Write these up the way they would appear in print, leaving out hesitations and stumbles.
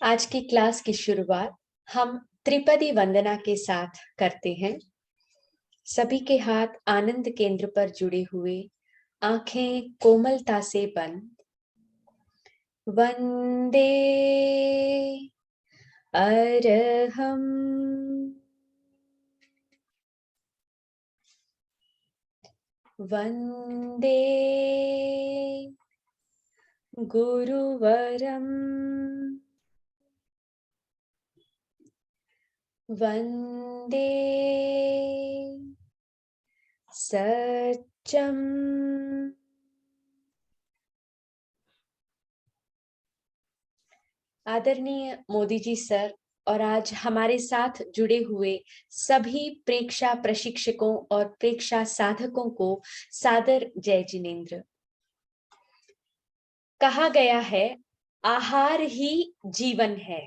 आज की क्लास की शुरुआत हम त्रिपदी वंदना के साथ करते हैं। सभी के हाथ आनंद केंद्र पर जुड़े हुए, आंखें कोमलता से बंद। वंदे अरहम, वंदे गुरुवरम, वंदे सत्यम। आदरणीय मोदी जी सर और आज हमारे साथ जुड़े हुए सभी प्रेक्षा प्रशिक्षकों और प्रेक्षा साधकों को सादर जय जिनेंद्र। कहा गया है, आहार ही जीवन है।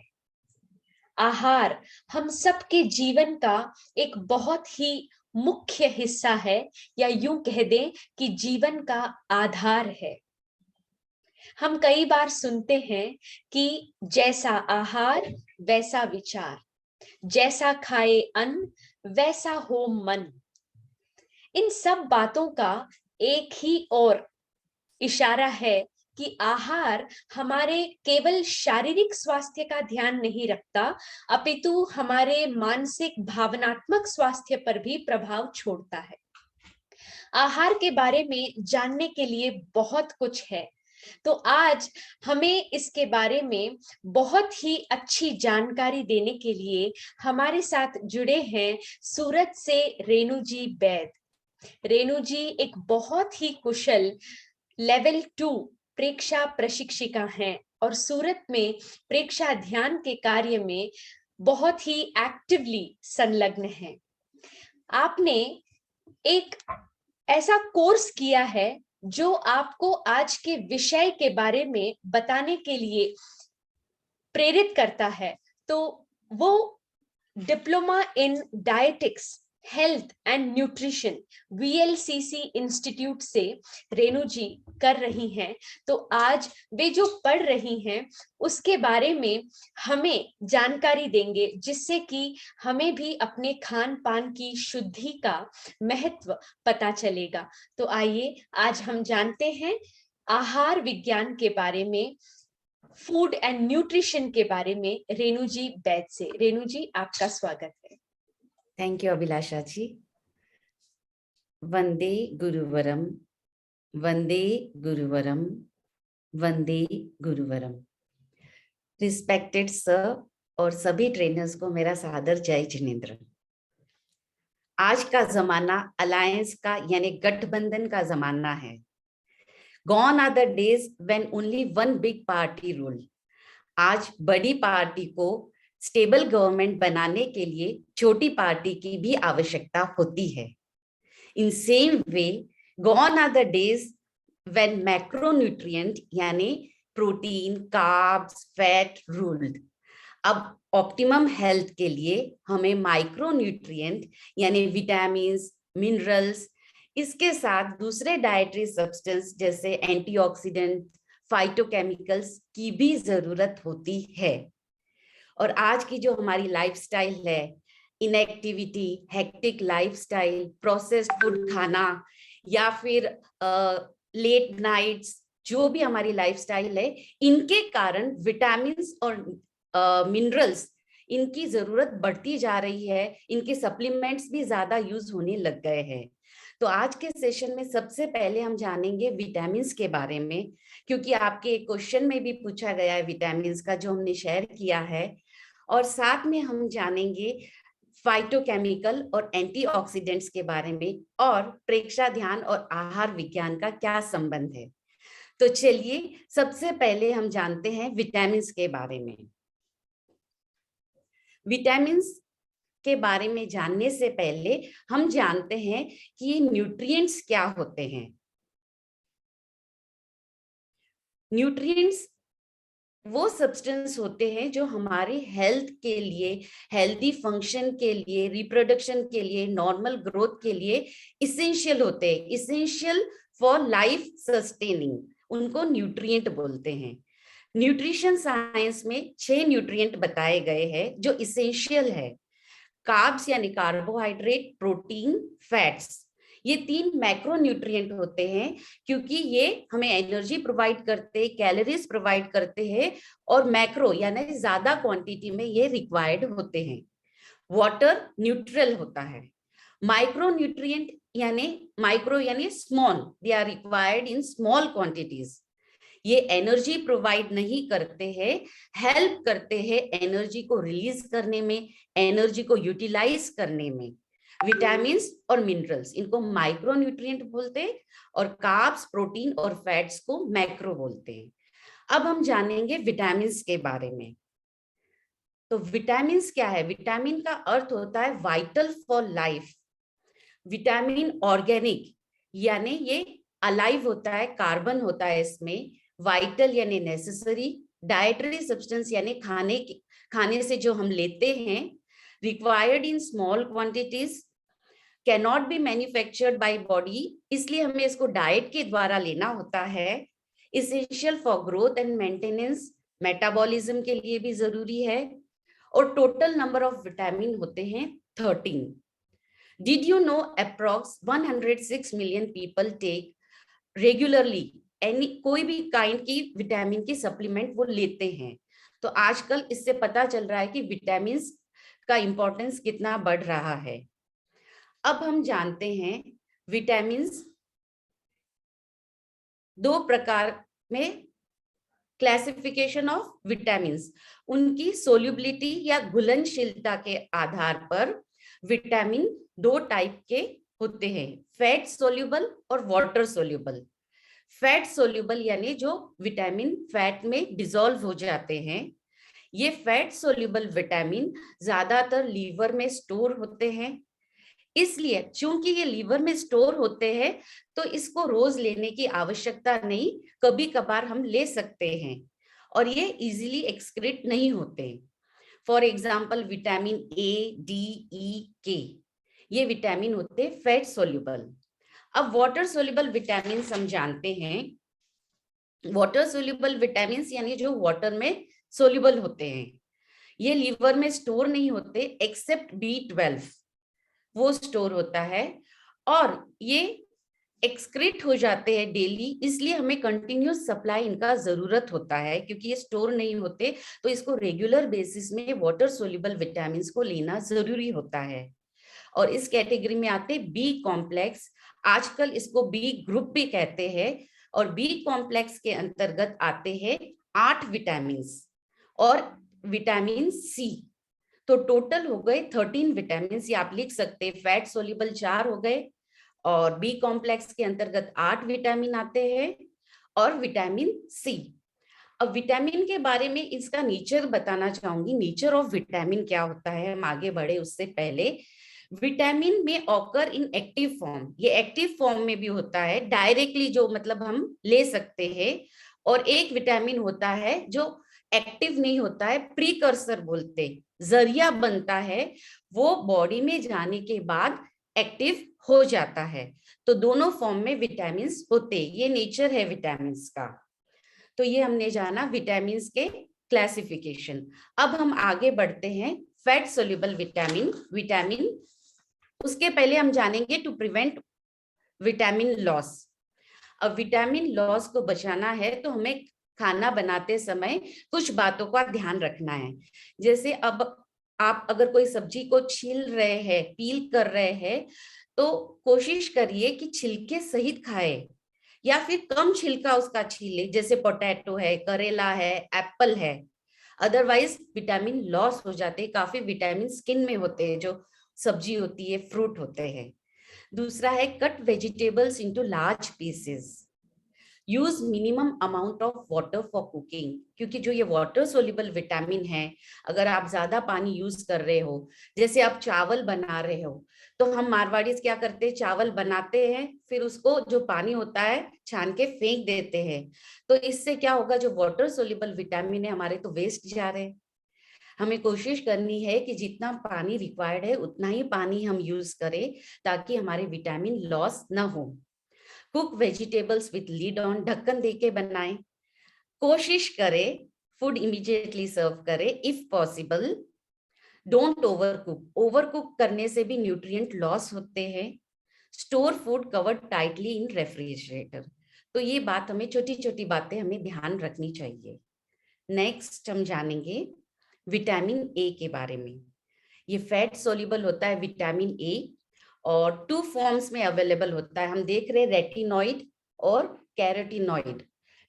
आहार हम सबके जीवन का एक बहुत ही मुख्य हिस्सा है, या यूं कह दें कि जीवन का आधार है। हम कई बार सुनते हैं कि जैसा आहार वैसा विचार, जैसा खाए अन्न वैसा हो मन। इन सब बातों का एक ही और इशारा है कि आहार हमारे केवल शारीरिक स्वास्थ्य का ध्यान नहीं रखता, अपितु हमारे मानसिक भावनात्मक स्वास्थ्य पर भी प्रभाव छोड़ता है। आहार के बारे में जानने के लिए बहुत कुछ है, तो आज हमें इसके बारे में बहुत ही अच्छी जानकारी देने के लिए हमारे साथ जुड़े हैं सूरत से रेणु जी बैद। रेणु जी एक बहुत ही कुशल लेवल 2 प्रेक्षा प्रशिक्षिका हैं और सूरत में प्रेक्षा ध्यान के कार्य में बहुत ही एक्टिवली संलग्न हैं। आपने एक ऐसा कोर्स किया है जो आपको आज के विषय के बारे में बताने के लिए प्रेरित करता है। तो वो diploma in dietetics, health and nutrition VLCC institute से रेणु जी कर रही हैं। तो आज वे जो पढ़ रही हैं उसके बारे में हमें जानकारी देंगे, जिससे कि हमें भी अपने खान पान की शुद्धि का महत्व पता चलेगा। तो आइए आज हम जानते हैं आहार विज्ञान के बारे में, फूड एंड न्यूट्रिशन के बारे में रेणु जी बैद से। रेणु जी, आपका स्वागत है। Thank you Abhilasha ji. वंदे गुरुवरम, वंदे गुरुवरम, वंदे गुरुवरम। रिस्पेक्टेड सर और सभी ट्रेनर्स को मेरा सादर जय जिनेंद्र। आज का जमाना अलायंस का यानी गठबंधन का जमाना है। Gone are the days when only one big party ruled. आज बड़ी पार्टी को स्टेबल गवर्नमेंट बनाने के लिए छोटी पार्टी की भी आवश्यकता होती है। In same way, gone are the days when macronutrient यानी प्रोटीन, कार्ब्स, फैट रूल्ड। अब ऑप्टिमम हेल्थ के लिए हमें माइक्रोन्यूट्रिएंट यानी विटामिन, मिनरल्स, इसके साथ दूसरे डाइटरी सब्सटेंस जैसे एंटीऑक्सीडेंट, फाइटोकेमिकल्स की भी जरूरत होती है। और आज की जो हमारी लाइफस्टाइल है, inactivity, hectic lifestyle, processed food खाना या फिर लेट नाइट्स, जो भी हमारी लाइफस्टाइल है, इनके कारण विटामिन्स और मिनरल्स इनकी जरूरत बढ़ती जा रही है। इनके सप्लीमेंट्स भी ज्यादा यूज होने लग गए हैं। तो आज के सेशन में सबसे पहले हम जानेंगे विटामिन्स के बारे में, क्योंकि आपके क्वेश्चन में भी पूछा गया है विटामिन्स का, जो हमने शेयर किया है। और साथ में हम जानेंगे फाइटोकेमिकल और एंटीऑक्सीडेंट्स के बारे में, और प्रेक्षा ध्यान और आहार विज्ञान का क्या संबंध है। तो चलिए सबसे पहले हम जानते हैं विटामिन्स के बारे में। विटामिन्स के बारे में जानने से पहले हम जानते हैं कि न्यूट्रिएंट्स क्या होते हैं। न्यूट्रिएंट्स वो सब्सटेंस होते हैं जो हमारे हेल्थ के लिए, हेल्दी फंक्शन के लिए, रिप्रोडक्शन के लिए, नॉर्मल ग्रोथ के लिए इसेंशियल होते हैं, इसेंशियल फॉर लाइफ सस्टेनिंग, उनको न्यूट्रिएंट बोलते हैं। न्यूट्रिशन साइंस में 6 न्यूट्रिएंट बताए गए हैं जो इसेंशियल है। कार्ब्स यानी कार्बोहाइड्रेट, प्रोटीन, फैट्स, ये 3 मैक्रो न्यूट्रिएंट होते हैं क्योंकि ये हमें एनर्जी प्रोवाइड करते हैं, कैलोरीज प्रोवाइड करते हैं, और मैक्रो यानी ज्यादा क्वांटिटी में ये रिक्वायर्ड होते हैं। वाटर न्यूट्रल होता है। माइक्रो न्यूट्रिएंट यानी small, they are required in small quantities. ये एनर्जी प्रोवाइड नहीं करते हैं, हेल्प करते हैं एनर्जी को रिलीज करने में, एनर्जी को यूटिलाइज करने में। विटामिन्स और मिनरल्स, इनको माइक्रो न्यूट्रिएंट बोलते हैं, और कार्ब्स, प्रोटीन और फैट्स को मैक्रो बोलते हैं। अब हम जानेंगे विटामिन्स के बारे में। तो विटामिन्स क्या है? विटामिन का अर्थ होता है vital for life. Vitamin organic यानी ये अलाइव होता है, कार्बन होता है इसमें। वाइटल यानी नेसेसरी, डाइटरी सब्सटेंस यानी खाने से जो हम लेते हैं, required in small quantities, cannot be manufactured by body, इसलिए हमें इसको डाइट के द्वारा लेना होता है। Essential for growth and maintenance, metabolism के लिए भी जरूरी है। और टोटल नंबर ऑफ विटामिन होते हैं 13। Did you know approx 106 million people take regularly कोई भी काइंड की विटामिन की सप्लीमेंट वो लेते हैं। तो आजकल इससे पता चल रहा है कि विटामिन का इंपॉर्टेंस कितना बढ़ रहा है। अब हम जानते हैं विटामिन 2 प्रकार में क्लासिफिकेशन ऑफ विटामिन, उनकी सोल्यूबिलिटी या घुलनशीलता के आधार पर विटामिन 2 टाइप के होते हैं, फैट सोल्यूबल और वाटर सोल्यूबल। फैट सोल्यूबल यानी जो विटामिन फैट में डिसॉल्व हो जाते हैं। ये फैट सोल्यूबल विटामिन ज्यादातर लीवर में स्टोर होते हैं, इसलिए चूंकि ये लीवर में स्टोर होते हैं तो इसको रोज लेने की आवश्यकता नहीं, कभी कभार हम ले सकते हैं, और ये इजीली एक्सक्रीट नहीं होते। For example vitamin A, D, E, K, ये विटामिन होते हैं फैट सोल्यूबल। अब वाटर सोल्यूबल विटामिन हम जानते हैं। वाटर सोल्यूबल विटामिन यानी जो वाटर में सोल्यूबल होते हैं, ये लीवर में स्टोर नहीं होते एक्सेप्ट B12, वो स्टोर होता है, और ये एक्सक्रीट हो जाते हैं डेली, इसलिए हमें कंटिन्यूस सप्लाई इनका जरूरत होता है क्योंकि ये स्टोर नहीं होते, तो इसको रेगुलर बेसिस में वाटर सोल्यूबल विटामिन को लेना जरूरी होता है। और इस कैटेगरी में आते बी कॉम्प्लेक्स, आजकल इसको बी ग्रुप भी कहते हैं, और बी कॉम्प्लेक्स के अंतर्गत आते हैं 8 विटामिन और विटामिन सी। तो टोटल हो गए 13 विटामिन, ये आप लिख सकते हैं। फैट सोल्यूबल 4 हो गए, और बी कॉम्प्लेक्स के अंतर्गत 8 विटामिन आते हैं, और विटामिन सी। अब विटामिन के बारे में इसका नेचर बताना चाहूंगी। नेचर ऑफ विटामिन क्या होता है, हम आगे बढ़े उससे पहले, विटामिन में ऑकर इन एक्टिव फॉर्म, ये एक्टिव फॉर्म में भी होता है, डायरेक्टली जो मतलब हम ले सकते हैं, और एक विटामिन होता है जो एक्टिव नहीं होता है, प्रीकर्सर बोलते, जरिया बनता है, वो बॉडी में जाने के बाद एक्टिव हो जाता है। तो दोनों फॉर्म में विटामिन होते, ये नेचर है विटामिन का। तो ये हमने जाना विटामिन के क्लासिफिकेशन। अब हम आगे बढ़ते हैं फैट सोल्यूबल विटामिन। उसके पहले हम जानेंगे टू प्रिवेंट विटामिन लॉस। अब विटामिन लॉस को बचाना है तो हमें खाना बनाते समय कुछ बातों का ध्यान रखना है। जैसे अब आप अगर कोई सब्जी को छील रहे हैं, पील कर रहे हैं, तो कोशिश करिए कि छिलके सहित खाए, या फिर कम छिलका उसका छीले, जैसे पोटैटो है, करेला है, एप्पल है। अदरवाइज विटामिन लॉस हो जाते हैं। काफी विटामिन स्किन में होते हैं, जो सब्जी होती है, फ्रूट होते हैं। दूसरा है cut vegetables into large pieces. Use minimum amount of water for cooking, क्योंकि जो ये वाटर सोल्यूबल विटामिन है, अगर आप ज्यादा पानी यूज कर रहे हो, जैसे आप चावल बना रहे हो, तो हम मारवाड़ीज क्या करते हैं, चावल बनाते हैं फिर उसको जो पानी होता है छान के फेंक देते हैं। तो इससे क्या होगा, जो वाटर सोल्यूबल विटामिन है हमारे तो वेस्ट जा रहे हैं। हमें कोशिश करनी है कि जितना पानी रिक्वायर्ड है उतना ही पानी हम यूज करें, ताकि हमारे विटामिन लॉस ना हो। Cook vegetables with lead on, ढक्कन देके बनाएं। कोशिश करें फूड इमीडिएटली सर्व करें if possible. Don't over cook, over cook करने से भी न्यूट्रिएंट लॉस होते हैं। स्टोर फूड कवर्ड टाइटली इन रेफ्रिजरेटर। तो ये बात हमें, छोटी छोटी बातें हमें ध्यान रखनी चाहिए। नेक्स्ट हम जानेंगे विटामिन ए के बारे में। ये फैट सोल्यूबल होता है विटामिन ए, और 2 फॉर्म्स में अवेलेबल होता है। हम देख रहे हैं रेटिनॉइड और कैरोटिनॉइड।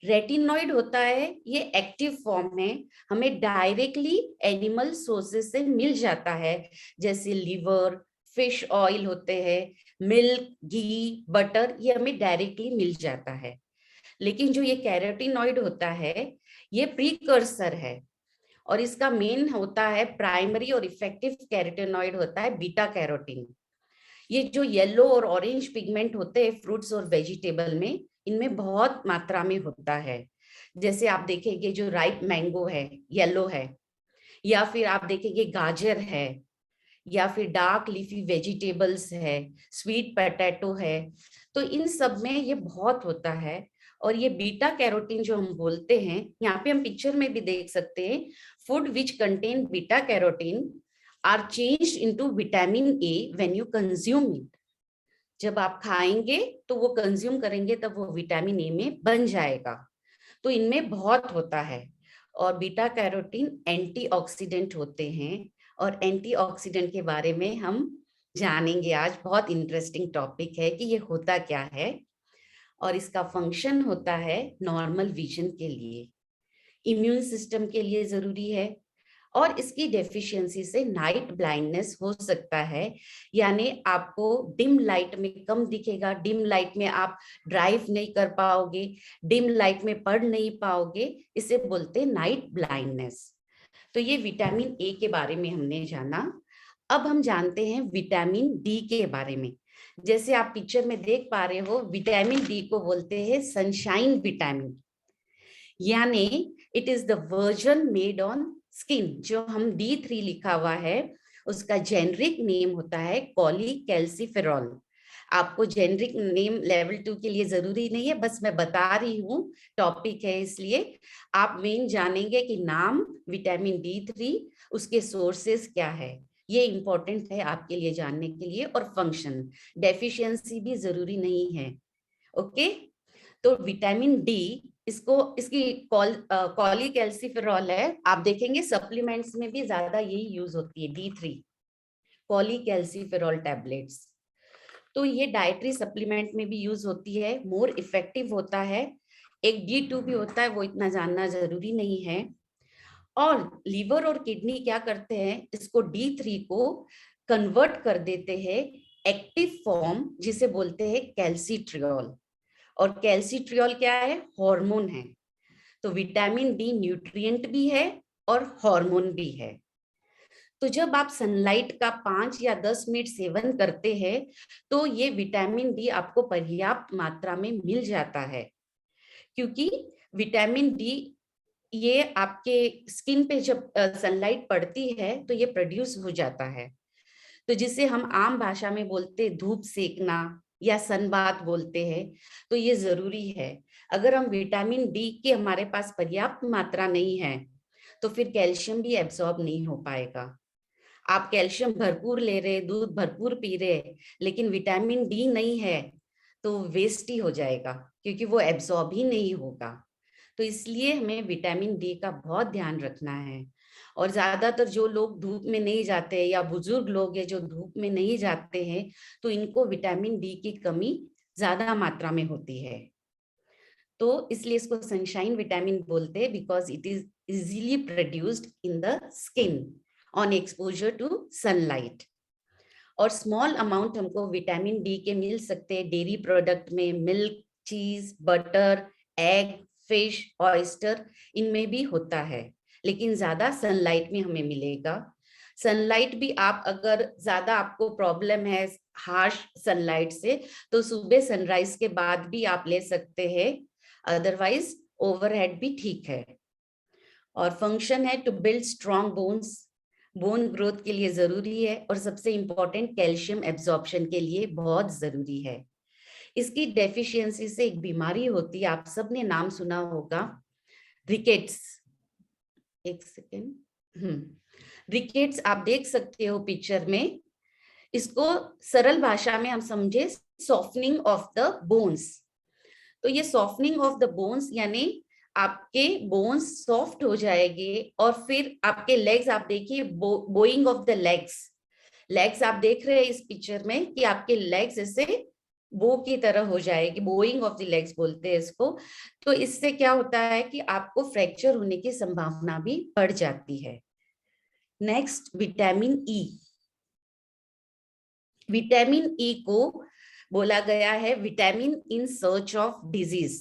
रेटिनॉइड होता है, ये एक्टिव फॉर्म है, हमें डायरेक्टली एनिमल सोर्सेज से मिल जाता है, जैसे लिवर, फिश ऑयल होते हैं, मिल्क, घी, बटर, ये हमें डायरेक्टली मिल जाता है। लेकिन जो ये कैरोटिनॉइड होता है, ये प्रीकर्सर है, और इसका मेन होता है प्राइमरी और इफेक्टिव कैरोटिनॉइड होता है बीटा कैरोटीन। ये जो येलो और ऑरेंज पिगमेंट होते हैं फ्रूट्स और वेजिटेबल में, इनमें बहुत मात्रा में होता है। जैसे आप देखेंगे जो राइप मैंगो है, येलो है, या फिर आप देखेंगे गाजर है, या फिर डार्क लीफी वेजिटेबल्स है, स्वीट पोटैटो है, तो इन सब में ये बहुत होता है। और ये बीटा कैरोटीन जो हम बोलते हैं, यहाँ पे हम पिक्चर में भी देख सकते हैं, food which contain beta carotene are changed into vitamin A when you consume it. जब आप खाएंगे तो वो कंज्यूम करेंगे तब वो विटामिन ए में बन जाएगा। तो इनमें बहुत होता है। और बीटा कैरोटीन एंटीऑक्सीडेंट होते हैं, और एंटीऑक्सीडेंट के बारे में हम जानेंगे आज। बहुत इंटरेस्टिंग टॉपिक है कि ये होता क्या है। और इसका फंक्शन होता है नॉर्मल विजन के लिए, इम्यून सिस्टम के लिए जरूरी है, और इसकी डेफिशिएंसी से नाइट ब्लाइंडनेस हो सकता है, यानी आपको डिम लाइट में कम दिखेगा, डिम लाइट में आप ड्राइव नहीं कर पाओगे, डिम लाइट में पढ़ नहीं पाओगे, इसे बोलते हैं नाइट ब्लाइंडनेस। तो ये विटामिन ए के बारे में हमने जाना। अब हम जानते हैं विटामिन डी के बारे में। जैसे आप पिक्चर में देख पा रहे हो, विटामिन डी को बोलते हैं सनशाइन विटामिन, यानी it is the version made on skin. जो हम D3 लिखा हुआ है, उसका जेनरिक नेम होता है कॉलीकैल्सिफेरॉल। आपको जेनरिक नेम लेवल 2 के लिए जरूरी नहीं है, बस मैं बता रही हूँ, टॉपिक है इसलिए। आप मेन जानेंगे कि नाम विटामिन D3, उसके सोर्सेस क्या है, ये इंपॉर्टेंट है आपके लिए जानने के लिए। और फंक्शन, डेफिशिएंसी भी जरूरी नहीं है। ओके, तो विटामिन डी, इसकी कॉलीकैल्सिफेरॉल है। आप देखेंगे सप्लीमेंट्स में भी ज्यादा यही यूज होती है, D3 कॉलीकैल्सिफेरॉल टैबलेट्स। तो ये डाइटरी सप्लीमेंट में भी यूज होती है, मोर इफेक्टिव होता है। एक D2 भी होता है, वो इतना जानना जरूरी नहीं है। और लीवर और किडनी क्या करते हैं, इसको D3 को कन्वर्ट कर देते हैं एक्टिव फॉर्म, जिसे बोलते हैं कैल्सिट्रियोल। और कैल्सिट्रियोल क्या है, हार्मोन है। तो विटामिन डी न्यूट्रिएंट भी है और हार्मोन भी है। तो जब आप सनलाइट का 5 या 10 मिनट सेवन करते हैं, तो ये विटामिन डी आपको पर्याप्त मात्रा में मिल जाता है, क्योंकि विटामिन डी ये आपके स्किन पे जब सनलाइट पड़ती है तो ये प्रोड्यूस हो जाता है। तो जिसे हम आम भाषा में बोलते धूप सेकना या सनबाथ बोलते हैं, तो ये जरूरी है। अगर हम विटामिन डी के हमारे पास पर्याप्त मात्रा नहीं है, तो फिर कैल्शियम भी एब्सॉर्ब नहीं हो पाएगा। आप कैल्शियम भरपूर ले रहे, दूध भरपूर पी रहे, लेकिन विटामिन डी नहीं है, तो वेस्ट ही हो जाएगा, क्योंकि वो एब्सॉर्ब ही नहीं होगा। तो इसलिए हमें विटामिन डी का बहुत ध्यान रखना है। और ज्यादातर जो लोग धूप में नहीं जाते, या बुजुर्ग लोग हैं जो धूप में नहीं जाते हैं, तो इनको विटामिन डी की कमी ज्यादा मात्रा में होती है। तो इसलिए इसको सनशाइन विटामिन बोलते हैं, because it is easily produced in the skin on exposure to sunlight. और स्मॉल अमाउंट हमको विटामिन डी के मिल सकते हैं डेयरी प्रोडक्ट में, milk, cheese, butter, egg, fish, oyster, इनमें भी होता है, लेकिन ज्यादा सनलाइट में हमें मिलेगा। सनलाइट भी आप अगर ज्यादा आपको प्रॉब्लम है हार्श सनलाइट से, तो सुबह सनराइज के बाद भी आप ले सकते हैं, अदरवाइज ओवरहेड भी ठीक है। और फंक्शन है to build strong bones, bone growth के लिए जरूरी है, और सबसे इंपॉर्टेंट कैल्शियम एब्जॉर्प्शन के लिए बहुत जरूरी है। इसकी डेफिशिएंसी से एक बीमारी होती है, आप सबने नाम सुना होगा, रिकेट्स। एक सेकेंड, रिकेट्स आप देख सकते हो पिक्चर में। इसको सरल भाषा में हम समझे, सॉफ्टनिंग ऑफ द बोन्स। तो ये सॉफ्टनिंग ऑफ द बोन्स यानी आपके बोन्स सॉफ्ट हो जाएंगे, और फिर आपके लेग्स आप देखिए, Boeing of the legs, legs आप देख रहे हैं इस पिक्चर में कि आपके लेग्स ऐसे बो की तरह हो जाएगी, बोइंग ऑफ द लेग्स बोलते हैं इसको। तो इससे क्या होता है कि आपको फ्रैक्चर होने की संभावना भी बढ़ जाती है। Next, vitamin E. Vitamin E को बोला गया है vitamin in search of disease,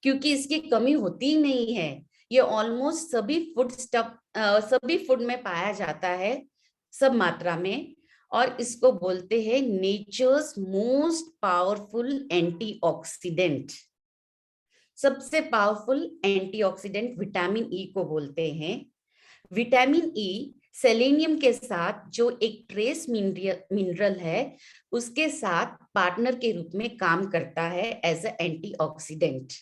क्योंकि इसकी कमी होती ही नहीं है। ये ऑलमोस्ट सभी फूड में पाया जाता है, सब मात्रा में, और इसको बोलते हैं नेचर्स मोस्ट पावरफुल एंटीऑक्सीडेंट। सबसे पावरफुल एंटीऑक्सीडेंट विटामिन ई को बोलते हैं। विटामिन ई सेलेनियम के साथ, जो एक ट्रेस मिनरल है, उसके साथ पार्टनर के रूप में काम करता है एज ए एंटीऑक्सीडेंट।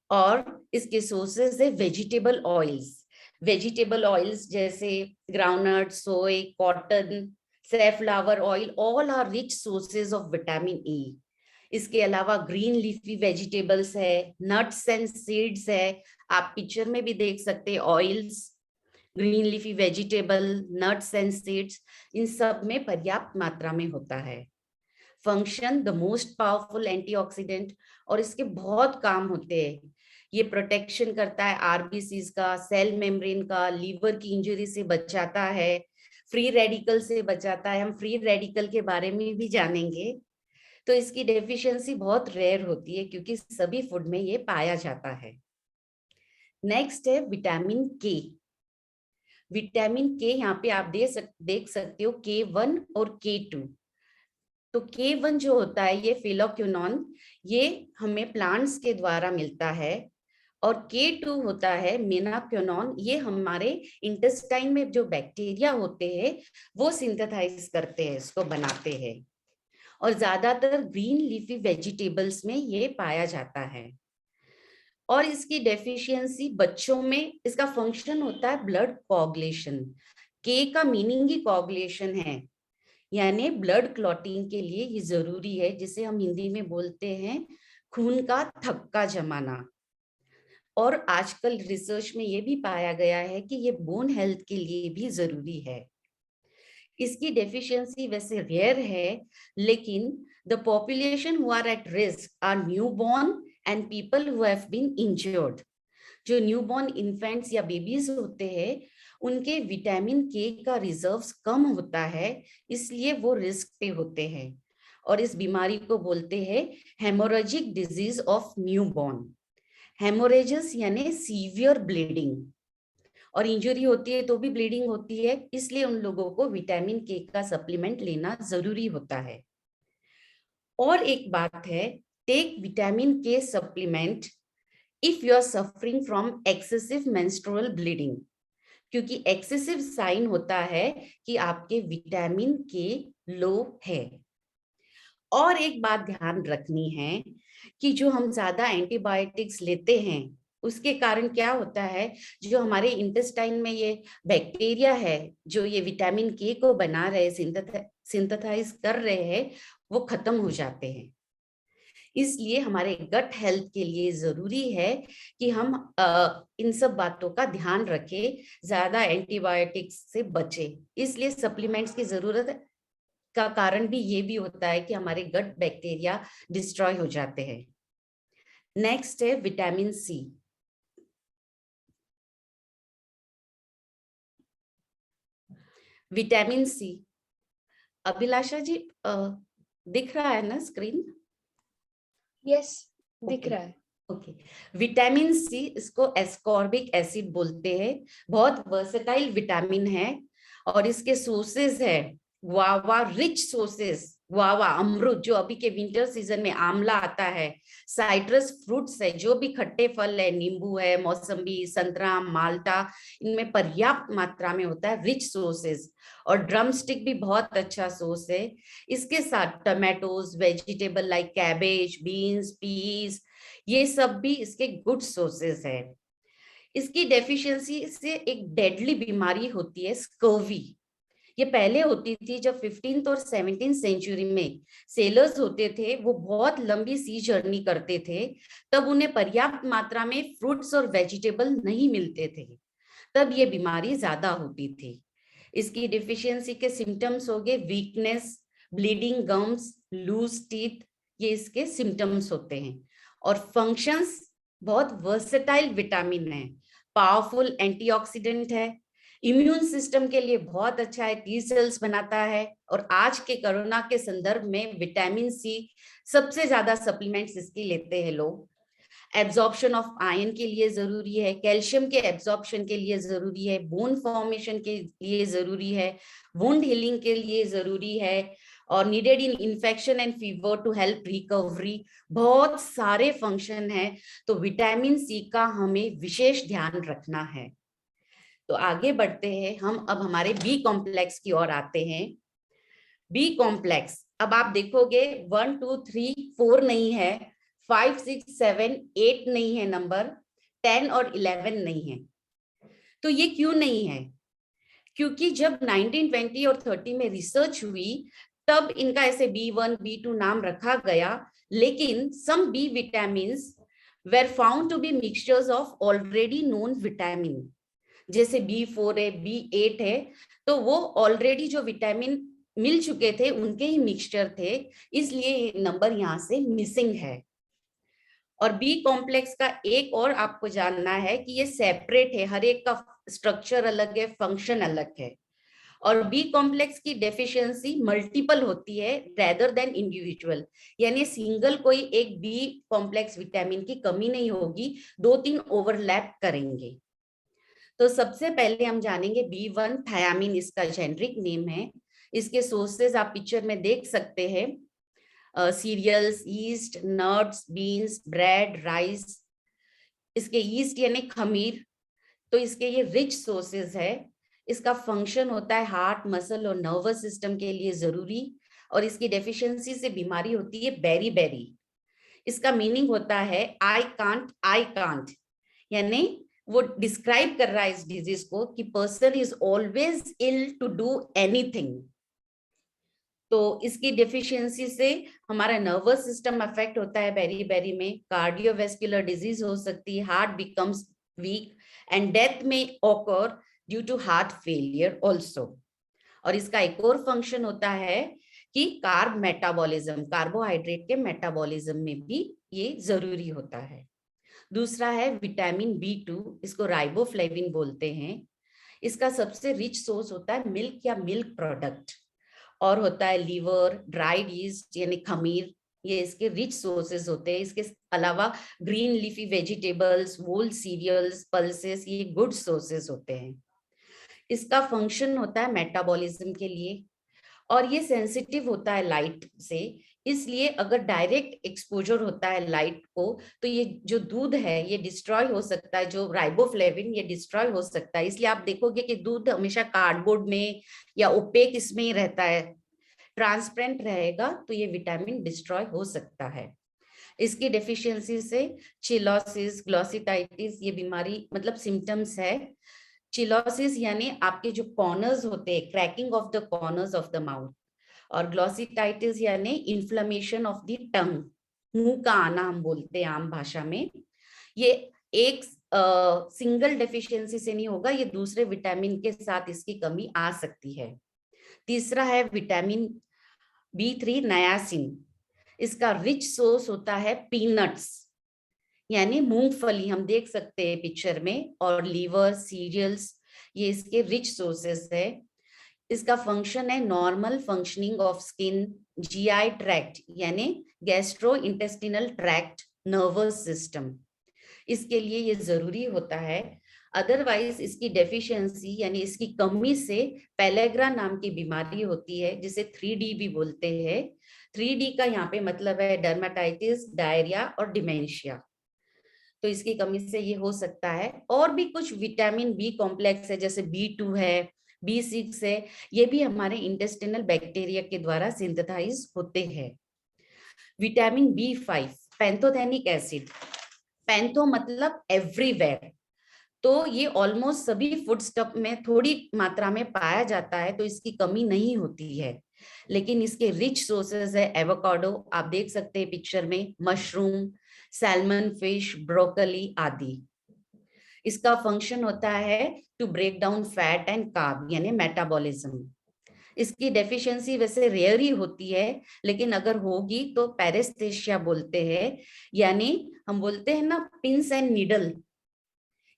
और इसके सोर्सेज है वेजिटेबल ऑयल्स। वेजिटेबल ऑयल्स जैसे groundnut, soy, cotton, safflower oil, all are rich sources of vitamin E. इसके अलावा ग्रीन लीफी वेजिटेबल्स है, नट्स एंड सीड्स है, आप पिक्चर में भी देख सकते हैं, oils, green leafy vegetable, nuts and seeds, इन सब में पर्याप्त मात्रा में होता है। Function, the most powerful antioxidant, और इसके बहुत काम होते हैं। ये प्रोटेक्शन करता है आरबीसीज का, सेल मेम्ब्रेन का, लीवर की इंजरी से बचाता है, फ्री रेडिकल से बचाता है, हम फ्री रेडिकल के बारे में भी जानेंगे। तो इसकी डेफिशिएंसी बहुत रेयर होती है, क्योंकि सभी फूड में ये पाया जाता है। नेक्स्ट है विटामिन के। विटामिन के यहाँ पे आप देख सकते हो K1 और K2। तो K1 जो होता है ये फिलोक्विनोन, ये हमें प्लांट्स के द्वारा मिलता है, और K2 होता है मेनाक्विनोन, ये हमारे इंटेस्टाइन में जो बैक्टीरिया होते हैं वो सिंथेसाइज करते हैं, इसको बनाते हैं, और ज्यादातर ग्रीन लीफी वेजिटेबल्स में ये पाया जाता है। और इसकी डेफिशिएंसी बच्चों में, इसका फंक्शन होता है ब्लड कोगुलेशन। के का मीनिंग ही कोगुलेशन है, यानी ब्लड क्लॉटिंग के लिए ये जरूरी है, जिसे हम हिंदी में बोलते हैं खून का थक्का जमाना। और आजकल रिसर्च में ये भी पाया गया है कि ये बोन हेल्थ के लिए भी जरूरी है। इसकी डेफिशिएंसी वैसे रेयर है, लेकिन the population who are at risk are newborn and people who have been injured. जो न्यूबॉर्न इन्फेंट्स या बेबीज होते हैं, उनके विटामिन के का रिजर्व्स कम होता है, इसलिए वो रिस्क पे होते हैं, और इस बीमारी को बोलते हैं हेमोरेजिक डिजीज ऑफ न्यूबॉर्न। हेमोरेजेस यानी सीवियर ब्लीडिंग, और इंजरी होती है तो भी ब्लीडिंग होती है, इसलिए उन लोगों को विटामिन के का सप्लीमेंट लेना जरूरी होता है। और एक बात है, take vitamin K supplement if you are suffering from excessive menstrual bleeding, क्योंकि एक्सेसिव साइन होता है कि आपके विटामिन के लो है। और एक बात ध्यान रखनी है कि जो हम ज्यादा एंटीबायोटिक्स लेते हैं, उसके कारण क्या होता है, जो हमारे इंटेस्टाइन में ये बैक्टीरिया है, जो ये विटामिन के को बना रहे, सिंथेसाइज कर रहे हैं, वो खत्म हो जाते हैं। इसलिए हमारे गट हेल्थ के लिए जरूरी है कि हम इन सब बातों का ध्यान रखें, ज्यादा एंटीबायोटिक्स से बचें। इसलिए सप्लीमेंट्स की जरूरत का कारण भी ये भी होता है कि हमारे गट बैक्टीरिया डिस्ट्रॉय हो जाते हैं। नेक्स्ट है विटामिन सी। विटामिन सी, अभिलाषा जी दिख रहा है ना स्क्रीन? यस, दिख ओके, रहा है। ओके, विटामिन सी, इसको एस्कॉर्बिक एसिड बोलते हैं, बहुत वर्सेटाइल विटामिन है और इसके सोर्सेज है गुआवा, रिच सोर्सेज, गुआवा अमरूद जो अभी के विंटर सीजन में आंवला आता है, साइट्रस फ्रूट्स है, जो भी खट्टे फल है, नींबू है, मौसम्बी, संतरा, माल्टा, इनमें पर्याप्त मात्रा में होता है रिच सोर्सेज। और ड्रम स्टिक भी बहुत अच्छा सोर्स है। इसके साथ tomatoes, vegetable like cabbage, beans, peas, ये सब भी इसके गुड सोर्सेस है। इसकी डेफिशिएंसी से एक डेडली बीमारी होती है स्कर्वी। ये पहले होती थी जब 15th और 17th सेंचुरी में सेलर्स होते थे, वो बहुत लंबी सी जर्नी करते थे, तब उन्हें पर्याप्त मात्रा में फ्रूट्स और वेजिटेबल नहीं मिलते थे, तब ये बीमारी ज्यादा होती थी। इसकी डिफिशियंसी के सिम्टम्स हो गए weakness, bleeding gums, loose teeth, ये इसके सिम्टम्स होते हैं। और फंक्शंस, बहुत वर्सेटाइल विटामिन है, पावरफुल एंटीऑक्सीडेंट है, इम्यून सिस्टम के लिए बहुत अच्छा है, टी सेल्स बनाता है। और आज के कोरोना के संदर्भ में विटामिन सी सबसे ज्यादा सप्लीमेंट्स इसकी लेते हैं लोग। एब्जॉर्प्शन ऑफ आयरन के लिए जरूरी है, कैल्शियम के एब्जॉर्प्शन के लिए जरूरी है, बोन फॉर्मेशन के लिए जरूरी है, वुंड हीलिंग के लिए जरूरी है, और needed in infection and fever to help recovery. बहुत सारे फंक्शन है, तो विटामिन सी का हमें विशेष ध्यान रखना है। तो आगे बढ़ते हैं हम, अब हमारे बी कॉम्प्लेक्स की ओर आते हैं। बी कॉम्प्लेक्स, अब आप देखोगे 1 2 3 4 नहीं है, 5 6 7 8 नहीं है नंबर, 10 और 11 नहीं है। तो ये क्यों नहीं है? क्योंकि जब 1920 और 30 में रिसर्च हुई, तब इनका ऐसे B1 B2 नाम रखा गया, लेकिन some B vitamins were found to be mixtures of already known vitamin, जैसे B4 है, B8 है, तो वो ऑलरेडी जो विटामिन मिल चुके थे उनके ही मिक्सचर थे, इसलिए नंबर यहाँ से मिसिंग है। और बी कॉम्प्लेक्स का एक और आपको जानना है कि ये सेपरेट है, हर एक का स्ट्रक्चर अलग है, फंक्शन अलग है। और बी कॉम्प्लेक्स की डेफिशिएंसी मल्टीपल होती है रेदर देन इंडिविजुअल, यानी सिंगल कोई एक बी कॉम्प्लेक्स विटामिन की कमी नहीं होगी, 2-3 ओवरलैप करेंगे। तो सबसे पहले हम जानेंगे B1 थायामीन, इसका जेनरिक नेम है। इसके सोर्सेज आप पिक्चर में देख सकते हैं, cereals, yeast, nuts, beans, bread, rice. इसके ईस्ट यानी खमीर, तो इसके ये रिच सोर्सेज है। इसका फंक्शन होता है हार्ट, मसल और नर्वस सिस्टम के लिए जरूरी, और इसकी डेफिशिएंसी से बीमारी होती है बेरी बेरी। इसका मीनिंग होता है आई कांट, यानी वो डिस्क्राइब कर रहा है इस डिजीज को कि person is always ill to do anything. तो इसकी डेफिशिएंसी से हमारा नर्वस सिस्टम अफेक्ट होता है बेरी बेरी में, कार्डियोवेस्कुलर डिजीज हो सकती है, heart becomes weak and death में occur due to heart failure also. और इसका एक और फंक्शन होता है कि कार्ब मेटाबॉलिज्म, कार्बोहाइड्रेट के मेटाबॉलिज्म में भी ये जरूरी होता है। दूसरा है विटामिन B2, इसको राइबोफ्लेविन बोलते हैं। इसका सबसे रिच सोर्स होता है मिल्क या मिल्क प्रोडक्ट, और होता है लीवर, ड्राइड यीस्ट यानी खमीर, ये इसके रिच सोर्सेज होते हैं। इसके अलावा green leafy vegetables, whole cereals, pulses, ये गुड सोर्सेज होते हैं। इसका फंक्शन होता है मेटाबॉलिज्म के लिए, और ये सेंसिटिव होता है लाइट से, इसलिए अगर डायरेक्ट एक्सपोजर होता है लाइट को, तो ये जो दूध है ये डिस्ट्रॉय हो सकता है, जो राइबोफ्लेविन ये डिस्ट्रॉय हो सकता है। इसलिए आप देखोगे कि दूध हमेशा कार्डबोर्ड में या ओपेक इसमें ही रहता है, ट्रांसपेरेंट रहेगा तो ये विटामिन डिस्ट्रॉय हो सकता है। इसकी डेफिशिएंसी से चिलोसिस, ग्लोसिटाइटिस, ये बीमारी मतलब सिम्टम्स है। चिलोसिस यानी आपके जो कॉर्नर्स होते हैं, cracking of the corners of the mouth, और ग्लोसिटाइटिस यानी इन्फ्लेमेशन ऑफ द टंग, मुंह का आना हम बोलते हैं आम भाषा में। ये एक सिंगल डेफिशिएंसी से नहीं होगा, ये दूसरे विटामिन के साथ इसकी कमी आ सकती है। तीसरा है विटामिन B3 नायासिन, इसका रिच सोर्स होता है पीनट्स यानी मूंगफली, हम देख सकते हैं पिक्चर में, और लीवर, सीरियल्स, ये इसके रिच सोर्सेस है। इसका फंक्शन है normal functioning of skin, GI tract यानी gastrointestinal tract, nervous system, इसके लिए ये जरूरी होता है। अदरवाइज इसकी डेफिशिएंसी यानी इसकी कमी से पेलेग्रा नाम की बीमारी होती है, जिसे 3D भी बोलते हैं। 3D का यहाँ पे मतलब है डर्माटाइटिस, डायरिया और डिमेंशिया। तो इसकी कमी से ये हो सकता है। और भी कुछ विटामिन बी कॉम्प्लेक्स है, जैसे B2 है, B6 है, ये भी हमारे इंटेस्टिनल बैक्टीरिया के द्वारा सिंथेसाइज होते हैं। विटामिन B5, पैंथोथेनिक एसिड, पैंथो मतलब एवरीवेयर, तो ये ऑलमोस्ट सभी फूड स्टफ में थोड़ी मात्रा में पाया जाता है, तो इसकी कमी नहीं होती है। लेकिन इसके रिच सोर्सेज है एवोकाडो, आप देख सकते हैं पिक्चर में, मशरूम, सैल्मन फिश, ब्रोकली आदि। इसका फंक्शन होता है to break down fat and carb यानी मेटाबॉलिज्म। इसकी डेफिशिएंसी वैसे रेयर ही होती है, लेकिन अगर होगी तो पैरेस्थेसिया बोलते हैं, यानी हम बोलते हैं ना पिंस एंड नीडल,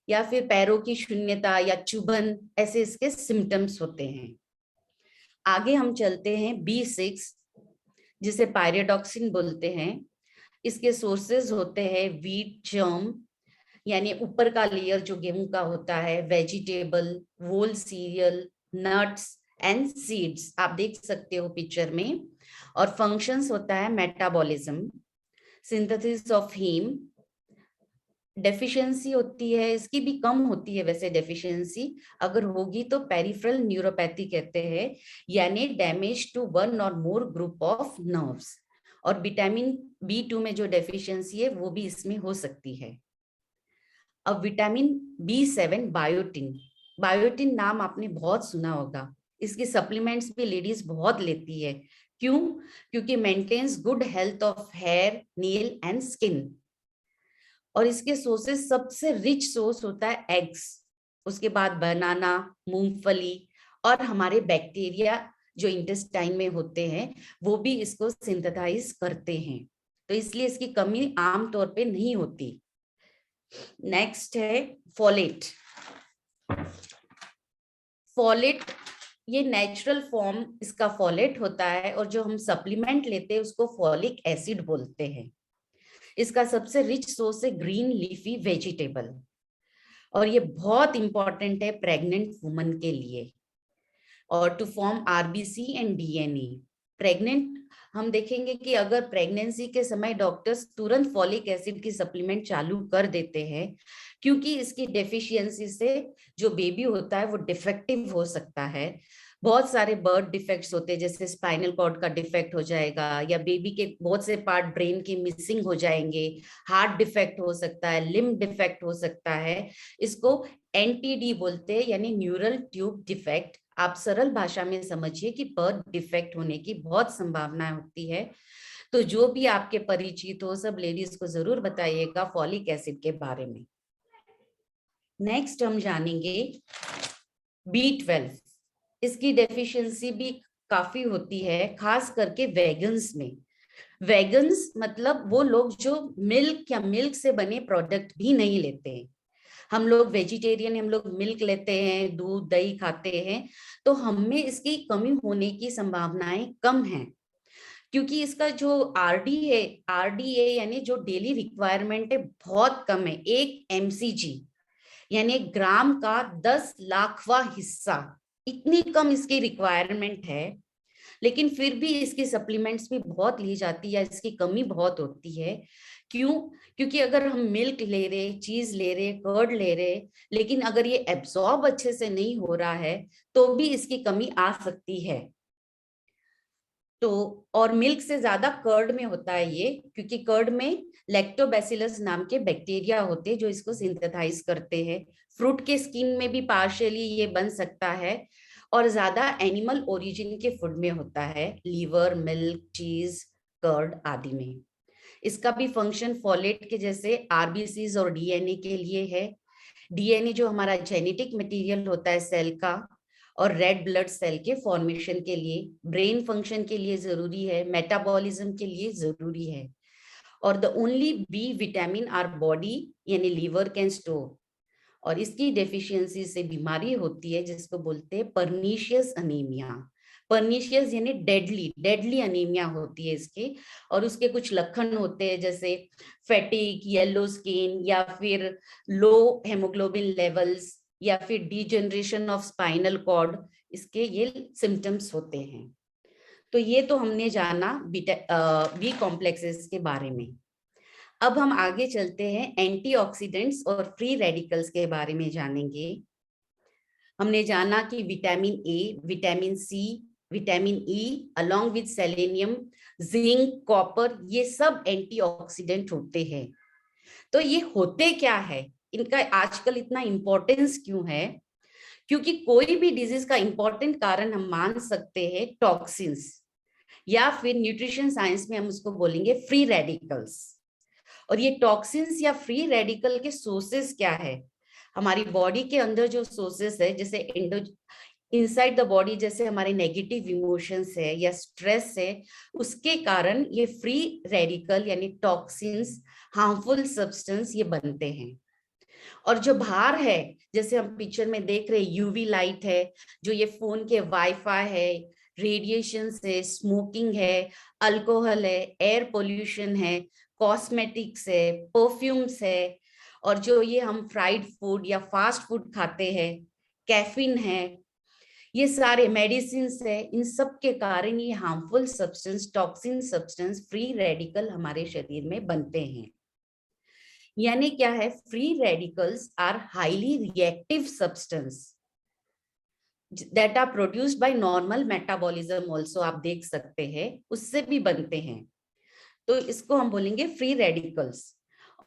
या फिर पैरों की शून्यता या चुभन, ऐसे इसके सिम्टम्स होते हैं। आगे हम चलते हैं B6, जिसे पायरिडॉक्सिन बोलते हैं। इसके सोर्सेज होते हैं व्हीट जर्म, यानी ऊपर का लेयर जो गेहूं का होता है, vegetable, whole cereal, nuts and seeds, आप देख सकते हो पिक्चर में। और फंक्शंस होता है metabolism, synthesis of heme. Deficiency होती है, इसकी भी कम होती है वैसे डेफिशिएंसी, अगर होगी तो पेरिफेरल न्यूरोपैथी कहते हैं, यानी डैमेज टू वन और मोर ग्रुप ऑफ नर्व्स। और विटामिन B2 में जो डेफिशिएंसी है वो भी इसमें हो सकती है। अब विटामिन B7 बायोटिन, बायोटिन नाम आपने बहुत सुना होगा। इसकी सप्लीमेंट्स भी लेडीज बहुत लेती है। क्यों? क्योंकि maintains good health of hair, nail and skin. और इसके सोर्सेस सबसे रिच सोर्स होता है एग्स, उसके बाद बनाना, मूंगफली, और हमारे बैक्टीरिया जो इंटेस्टाइन में होते हैं वो भी इसको सिंथेसाइज करते हैं, तो इसलिए इसकी कमी आमतौर पे नहीं होती। नेक्स्ट है फोलेट। फोलेट ये नेचुरल फॉर्म इसका फोलेट होता है, और जो हम सप्लीमेंट लेते हैं उसको फोलिक एसिड बोलते हैं। इसका सबसे रिच सोर्स है ग्रीन लीफी वेजिटेबल, और ये बहुत इंपॉर्टेंट है प्रेग्नेंट वुमन के लिए, और to form RBC and DNA। Pregnant हम देखेंगे कि अगर प्रेगनेंसी के समय डॉक्टर्स तुरंत फॉलिक एसिड की सप्लीमेंट चालू कर देते हैं, क्योंकि इसकी डेफिशिएंसी से जो बेबी होता है वो डिफेक्टिव हो सकता है। बहुत सारे बर्थ डिफेक्ट्स होते हैं, जैसे स्पाइनल कॉर्ड का डिफेक्ट हो जाएगा, या बेबी के बहुत से पार्ट ब्रेन के मिसिंग हो जाएंगे, हार्ट डिफेक्ट हो सकता है, लिम्ब डिफेक्ट हो सकता है। इसको NTD बोलते हैं, यानी न्यूरल ट्यूब डिफेक्ट। आप सरल भाषा में समझिए कि बर्थ डिफेक्ट होने की बहुत संभावना होती है। तो जो भी आपके परिचित हो सब लेडीज को जरूर बताइएगा फॉलिक एसिड के बारे में। नेक्स्ट हम जानेंगे B12। इसकी डेफिशिएंसी भी काफी होती है, खास करके वेगन्स में। वेगन्स मतलब वो लोग जो मिल्क या मिल्क से बने प्रोडक्ट भी नहीं लेते हैं। हम लोग वेजिटेरियन, हम लोग मिल्क लेते हैं, दूध दही खाते हैं, तो हम में इसकी कमी होने की संभावनाएं कम हैं, क्योंकि इसका जो RDA यानी जो डेली रिक्वायरमेंट है बहुत कम है। 1 mcg यानी ग्राम का 10 लाखवां हिस्सा, इतनी कम इसकी रिक्वायरमेंट है। लेकिन फिर भी इसकी सप्लीमेंट्स भी बहुत ली जाती है, इसकी कमी बहुत होती है। क्यों? क्योंकि अगर हम मिल्क ले रहे, चीज ले रहे, कर्ड ले रहे, लेकिन अगर ये एब्जॉर्ब अच्छे से नहीं हो रहा है तो भी इसकी कमी आ सकती है। तो और मिल्क से ज्यादा कर्ड में होता है ये, क्योंकि कर्ड में लैक्टोबैसिलस नाम के बैक्टीरिया होते हैं जो इसको सिंथेसाइज करते हैं। फ्रूट के स्किन में भी पार्शियली ये बन सकता है, और ज्यादा एनिमल ओरिजिन के फूड में होता है, लीवर, मिल्क, चीज, कर्ड आदि में। इसका भी फंक्शन फॉलेट के जैसे RBCs और DNA के लिए है। DNA जो हमारा जेनेटिक मटेरियल होता है सेल का, और रेड ब्लड सेल के फॉर्मेशन के लिए, ब्रेन फंक्शन के लिए जरूरी है, मेटाबॉलिज्म के लिए जरूरी है। और the only B vitamin our body यानी लीवर कैन स्टोर, और इसकी डेफिशिएंसी से बीमारी होती है जिसको बोलते हैं पर्नीशियस अनीमिया। पर्निशियस यानी डेडली अनीमिया होती है इसके, और उसके कुछ लक्षण होते हैं जैसे फैटिक, येलो स्किन, या फिर लो हेमोग्लोबिन लेवल्स, या फिर डीजनरेशन ऑफ स्पाइनल कॉर्ड, इसके ये सिम्टम्स होते हैं। तो ये तो हमने जाना बी कॉम्प्लेक्सेस के बारे में। अब हम आगे चलते हैं एंटीऑक्सीडेंट्स और फ्री रेडिकल्स के बारे में जानेंगे। हमने जाना कि vitamin A, vitamin C, vitamin E along with selenium, zinc, copper, ये सब एंटीऑक्सीडेंट होते हैं। तो ये होते क्या है, इनका आजकल इतना इंपॉर्टेंस क्यों है? क्योंकि कोई भी डिजीज का इंपॉर्टेंट कारण हम मान सकते हैं टॉक्सिन्स, या फिर न्यूट्रिशन साइंस में हम उसको बोलेंगे फ्री रेडिकल्स। और ये टॉक्सिन्स या फ्री रेडिकल के सोर्सेस क्या है? हमारी बॉडी के अंदर जो सोर्सेस है, जैसे इनसाइड द बॉडी, जैसे हमारे नेगेटिव इमोशंस है या स्ट्रेस है, उसके कारण ये फ्री रेडिकल यानी टॉक्सिन्स, हार्मफुल सब्सटेंस ये बनते हैं। और जो बाहर है, जैसे हम पिक्चर में देख रहे हैं, यूवी लाइट है, जो ये फोन के वाईफाई है, रेडिएशन है, स्मोकिंग है, अल्कोहल है, एयर पोल्यूशन है, कॉस्मेटिक्स है, परफ्यूम्स है, और जो ये हम फ्राइड फूड या फास्ट फूड खाते हैं, कैफीन है, ये सारे मेडिसिन है, इन सब के कारण ये harmful substance, toxin substance, free radical हमारे शरीर में बनते हैं। यानी क्या है, free radicals are highly reactive substance that are produced by normal metabolism also, आप देख सकते हैं उससे भी बनते हैं। तो इसको हम बोलेंगे फ्री रेडिकल्स।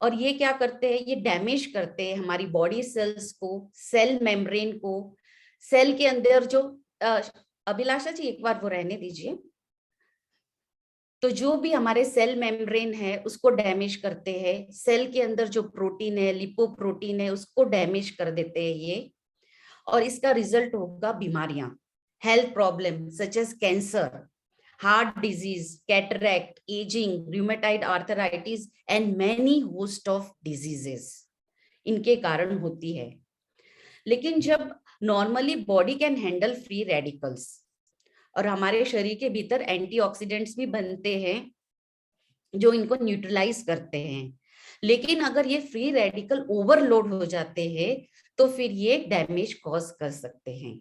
और ये क्या करते हैं, ये डैमेज करते हैं हमारी बॉडी सेल्स को, सेल मेम्ब्रेन को, सेल के अंदर जो अभिलाषा जी एक बार वो रहने दीजिए। तो जो भी हमारे सेल मेम्ब्रेन है उसको डैमेज करते हैं, सेल के अंदर जो प्रोटीन है, लिपोप्रोटीन है, उसको डैमेज कर देते हैं ये। और इसका रिजल्ट होगा बीमारियां, health problem such as cancer, heart disease, cataract, ageing, rheumatoid arthritis and many host of diseases इनके कारण होती है। लेकिन जब normally body can handle free radicals, और हमारे शरीर के भीतर एंटीऑक्सीडेंट्स भी बनते हैं जो इनको न्यूट्रलाइज करते हैं, लेकिन अगर ये फ्री रेडिकल ओवरलोड हो जाते हैं तो फिर ये डैमेज कॉज कर सकते हैं।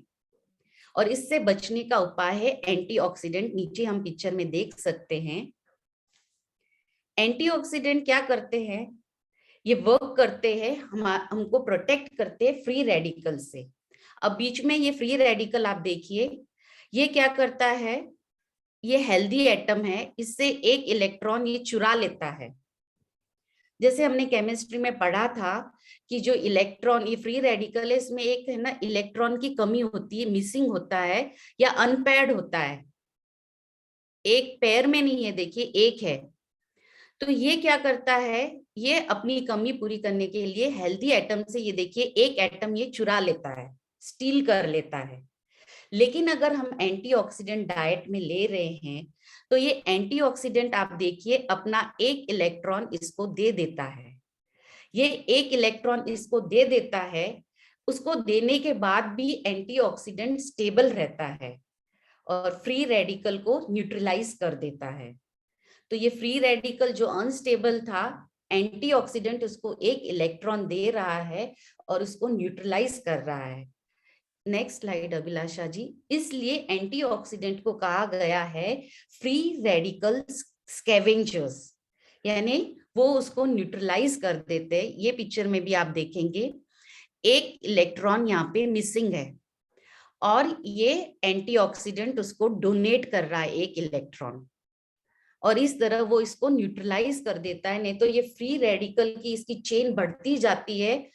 और इससे बचने का उपाय है एंटीऑक्सीडेंट। नीचे हम पिक्चर में देख सकते हैं एंटीऑक्सीडेंट क्या करते हैं, ये वर्क करते हैं, हमको प्रोटेक्ट करते हैं फ्री रेडिकल से। अब बीच में ये फ्री रेडिकल आप देखिए, ये क्या करता है, ये हेल्दी एटम है, इससे एक इलेक्ट्रॉन ये चुरा लेता है। जैसे हमने केमिस्ट्री में पढ़ा था कि जो इलेक्ट्रॉन, ये फ्री रेडिकल है, इसमें एक है ना इलेक्ट्रॉन की कमी होती है, मिसिंग होता है या अनपेयर्ड होता है, एक पेयर में नहीं है, देखिए एक है। तो ये क्या करता है, ये अपनी कमी पूरी करने के लिए हेल्दी एटम से ये देखिए एक एटम ये चुरा लेता है, स्टील कर लेता है। लेकिन अगर हम एंटीऑक्सीडेंट डाइट में ले रहे हैं तो ये एंटीऑक्सीडेंट आप देखिए अपना एक इलेक्ट्रॉन इसको दे देता है, ये एक इलेक्ट्रॉन इसको दे देता है, उसको देने के बाद भी एंटीऑक्सीडेंट स्टेबल रहता है और फ्री रेडिकल को न्यूट्रलाइज कर देता है। तो ये फ्री रेडिकल जो अनस्टेबल था, एंटीऑक्सीडेंट उसको एक इलेक्ट्रॉन दे रहा है और उसको न्यूट्रलाइज कर रहा है। नेक्स्ट स्लाइड अभिलाषा जी। इसलिए एंटीऑक्सीडेंट को कहा गया है फ्री रेडिकल स्कैवेंजर्स, यानी वो उसको न्यूट्रलाइज कर देते हैं। ये पिक्चर में भी आप देखेंगे एक इलेक्ट्रॉन यहाँ पे मिसिंग है और ये एंटीऑक्सीडेंट उसको डोनेट कर रहा है एक इलेक्ट्रॉन, और इस तरह वो इसको न्यूट्रलाइज कर देता है। नहीं तो ये फ्री रेडिकल की इसकी चेन बढ़ती जाती है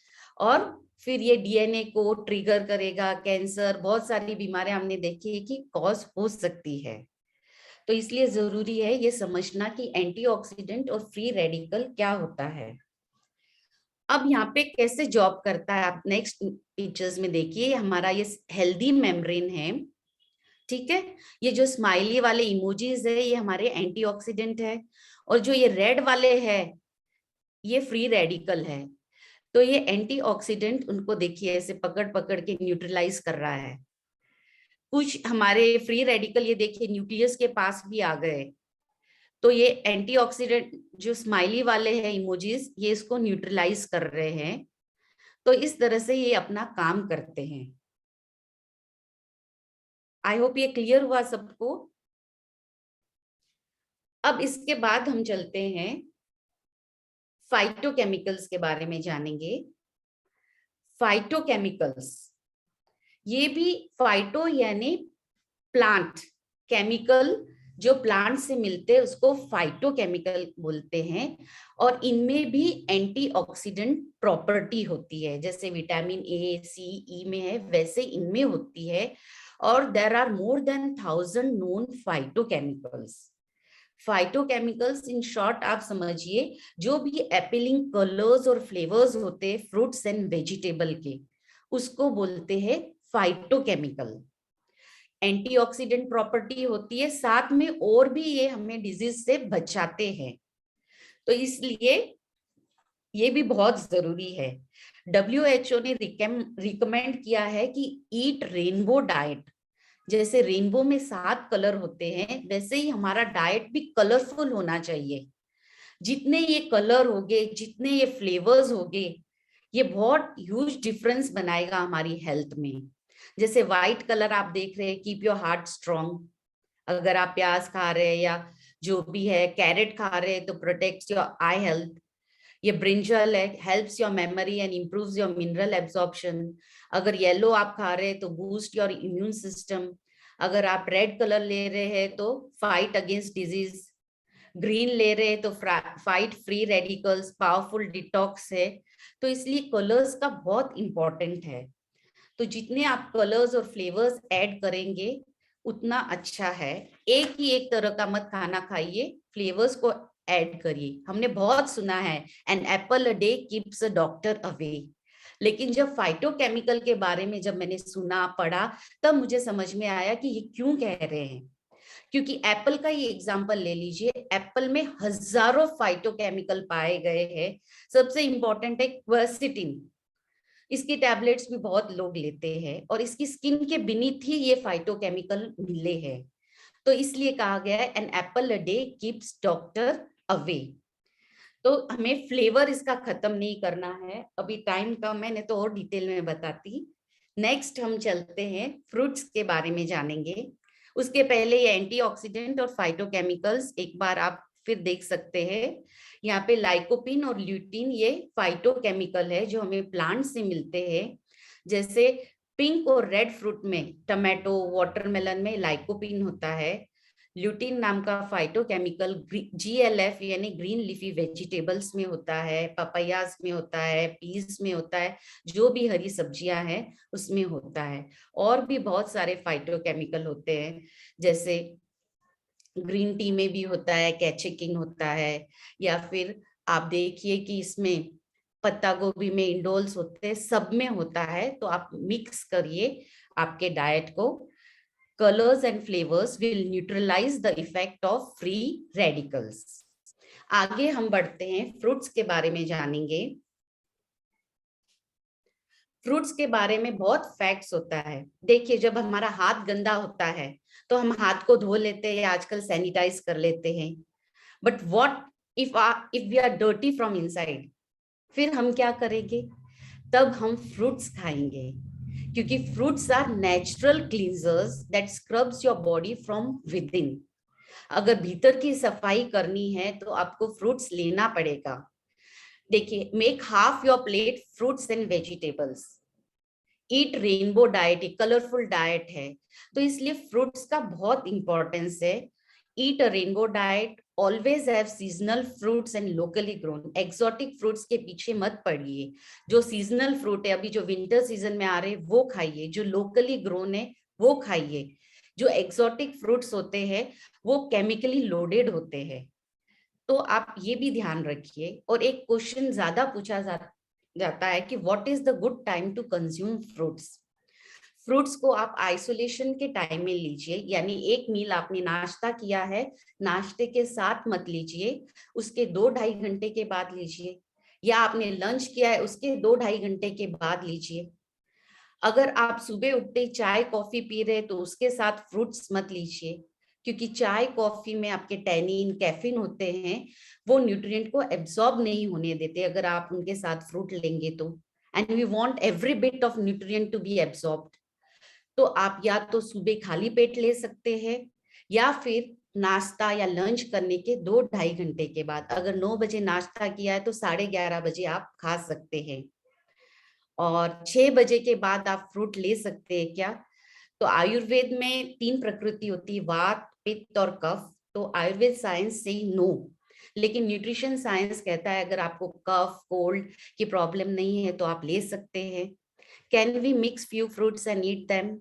और फिर ये डीएनए को ट्रिगर करेगा, कैंसर, बहुत सारी बीमारियां हमने देखी है कि कॉज हो सकती है। तो इसलिए जरूरी है ये समझना कि एंटीऑक्सीडेंट और फ्री रेडिकल क्या होता है। अब यहाँ पे कैसे जॉब करता है, आप नेक्स्ट पिक्चर्स में देखिए। हमारा ये हेल्दी मेम्ब्रेन है, ठीक है, ये जो स्माइली वाले इमोजीज है ये हमारे एंटीऑक्सीडेंट है, और जो ये रेड वाले है ये फ्री रेडिकल है। तो ये एंटीऑक्सीडेंट उनको देखिए ऐसे पकड़ पकड़ के न्यूट्रलाइज कर रहा है। कुछ हमारे फ्री रेडिकल ये देखिए न्यूक्लियस के पास भी आ गए, तो ये एंटीऑक्सीडेंट जो स्माइली वाले हैं इमोजीज, ये इसको न्यूट्रलाइज कर रहे हैं। तो इस तरह से ये अपना काम करते हैं। आई होप ये क्लियर हुआ सबको। अब इसके बाद हम चलते हैं फाइटोकेमिकल्स के बारे में जानेंगे। फाइटोकेमिकल्स, ये भी फाइटो यानी प्लांट, केमिकल जो प्लांट से मिलते हैं उसको फाइटोकेमिकल बोलते हैं। और इनमें भी एंटीऑक्सीडेंट प्रॉपर्टी होती है, जैसे विटामिन ए, सी, ई में है वैसे इनमें होती है। और there are more than 1000 known phytochemicals. Phytochemicals in short आप समझिए, जो भी अपीलिंग कलर्स और फ्लेवर्स होते हैं फ्रूट्स एंड वेजिटेबल के, उसको बोलते हैं फाइटोकेमिकल। एंटीऑक्सीडेंट प्रॉपर्टी होती है, साथ में और भी ये हमें डिजीज से बचाते हैं, तो इसलिए ये भी बहुत जरूरी है। WHO ने रिकमेंड किया है कि ईट रेनबो डाइट। जैसे रेनबो में 7 कलर होते हैं, वैसे ही हमारा डाइट भी कलरफुल होना चाहिए। जितने ये कलर होंगे, जितने ये फ्लेवर्स होंगे, ये बहुत ह्यूज डिफरेंस बनाएगा हमारी हेल्थ में। जैसे व्हाइट कलर आप देख रहे हैं, कीप योर हार्ट स्ट्रॉन्ग। अगर आप प्याज खा रहे हैं या जो भी है, कैरेट खा रहे हैं तो प्रोटेक्ट्स योर आई हेल्थ। ये ब्रिंजल है, helps your memory and improves your mineral absorption. अगर येलो आप खा रहे हैं तो बूस्ट योर इम्यून सिस्टम। अगर आप रेड कलर ले रहे हैं तो फाइट अगेंस्ट डिजीज। ग्रीन ले रहे हैं तो fight free radicals, powerful detox है। तो इसलिए कलर्स का बहुत इंपॉर्टेंट है। तो जितने आप कलर्स और फ्लेवर्स ऐड करेंगे उतना अच्छा है। एक ही एक तरह का मत खाना खाइए, फ्लेवर्स को ऐड करिए। हमने बहुत सुना है an apple a day keeps a doctor away, लेकिन जब फाइटोकेमिकल के बारे में जब मैंने सुना पढ़ा तब मुझे समझ में आया कि ये क्यों कह रहे हैं। क्योंकि एप्पल का ये एग्जांपल ले लीजिए, एप्पल में हजारों फाइटोकेमिकल पाए गए हैं। सबसे इंपॉर्टेंट है क्वर्सिटिन, इसकी टैबलेट्स भी बहुत लोग लेते हैं और इसकी स्किन के बीनीथ ही ये फाइटोकेमिकल मिले हैं। तो इसलिए कहा गया है an apple a day keeps doctor away. तो हमें फ्लेवर इसका खत्म नहीं करना है, अभी टाइम कम है, नहीं तो और डिटेल में बताती। नेक्स्ट हम चलते हैं फ्रूट्स के बारे में जानेंगे। उसके पहले ये एंटीऑक्सीडेंट और फाइटोकेमिकल्स एक बार आप फिर देख सकते हैं। यहाँ पे लाइकोपिन और ल्यूटिन ये फाइटोकेमिकल है जो हमें प्लांट से मिलते हैं। जैसे पिंक और रेड फ्रूट में, टमाटो, वाटरमेलन में लाइकोपिन होता है। ल्यूटिन नाम का फाइटोकेमिकल GLF यानी ग्रीन लीफी वेजिटेबल्स में होता है, पपायास में होता है, पीस में होता है, जो भी हरी सब्जियां हैं उसमें होता है। और भी बहुत सारे फाइटोकेमिकल होते हैं, जैसे ग्रीन टी में भी होता है, कैचेकिन होता है, या फिर आप देखिए कि इसमें पत्ता गोभी में इंडोल्स होते हैं, सब में होता है। तो आप मिक्स करिए आपके डाइट को। Colors and flavors will neutralize the effect of free radicals. आगे हम बढ़ते हैं, फ्रूट्स के बारे में जानेंगे। फ्रूट्स के बारे में बहुत फैक्ट्स होता है। देखिए, जब हमारा हाथ गंदा होता है तो हम हाथ को धो लेते हैं, आजकल सैनिटाइज कर लेते हैं। But what if we are dirty from inside, फिर हम क्या करेंगे? तब हम फ्रूट्स खाएंगे, क्योंकि fruits are natural cleansers that scrubs your body from within. अगर भीतर की सफाई करनी है तो आपको फ्रूट्स लेना पड़ेगा। देखिए, make half your plate fruits and vegetables. Eat rainbow diet, एक कलरफुल डाइट है, तो इसलिए फ्रूट्स का बहुत इंपॉर्टेंस है। Eat a rainbow diet, always have seasonal fruits and locally grown. Exotic fruits के पीछे मत पड़िए। जो सीजनल फ्रूट है, अभी जो विंटर सीजन में आ रहे हैं वो खाइए, जो लोकली ग्रोन है वो खाइए। जो एक्सोटिक फ्रूट्स होते हैं वो केमिकली लोडेड होते हैं, तो आप ये भी ध्यान रखिए। और एक क्वेश्चन ज्यादा पूछा जाता है कि what is the good time to consume fruits. Fruits को आप आइसोलेशन के टाइम में लीजिए, यानी एक मील आपने नाश्ता किया है, नाश्ते के साथ मत लीजिए, उसके 2-2.5 घंटे के बाद लीजिए, या आपने लंच किया है उसके 2-2.5 घंटे के बाद लीजिए। अगर आप सुबह उठते चाय कॉफी पी रहे तो उसके साथ फ्रूट्स मत लीजिए, क्योंकि चाय कॉफी में आपके टैनिन कैफीन होते हैं, वो न्यूट्रिएंट को एब्जॉर्ब नहीं होने देते अगर आप उनके साथ फ्रूट लेंगे तो। And we want every bit of nutrient to be absorbed. तो आप या तो सुबह खाली पेट ले सकते हैं, या फिर नाश्ता या लंच करने के 2-2.5 घंटे के बाद, अगर 9 बजे नाश्ता किया है तो 11:30 बजे आप खा सकते हैं। और 6 बजे के बाद आप फ्रूट ले सकते हैं क्या? तो आयुर्वेद में 3 प्रकृति होती है, वात, पित्त और कफ। तो आयुर्वेद साइंस से नो, लेकिन न्यूट्रिशन साइंस कहता है अगर आपको कफ कोल्ड की प्रॉब्लम नहीं है तो आप ले सकते हैं। Can we mix few fruits and eat them?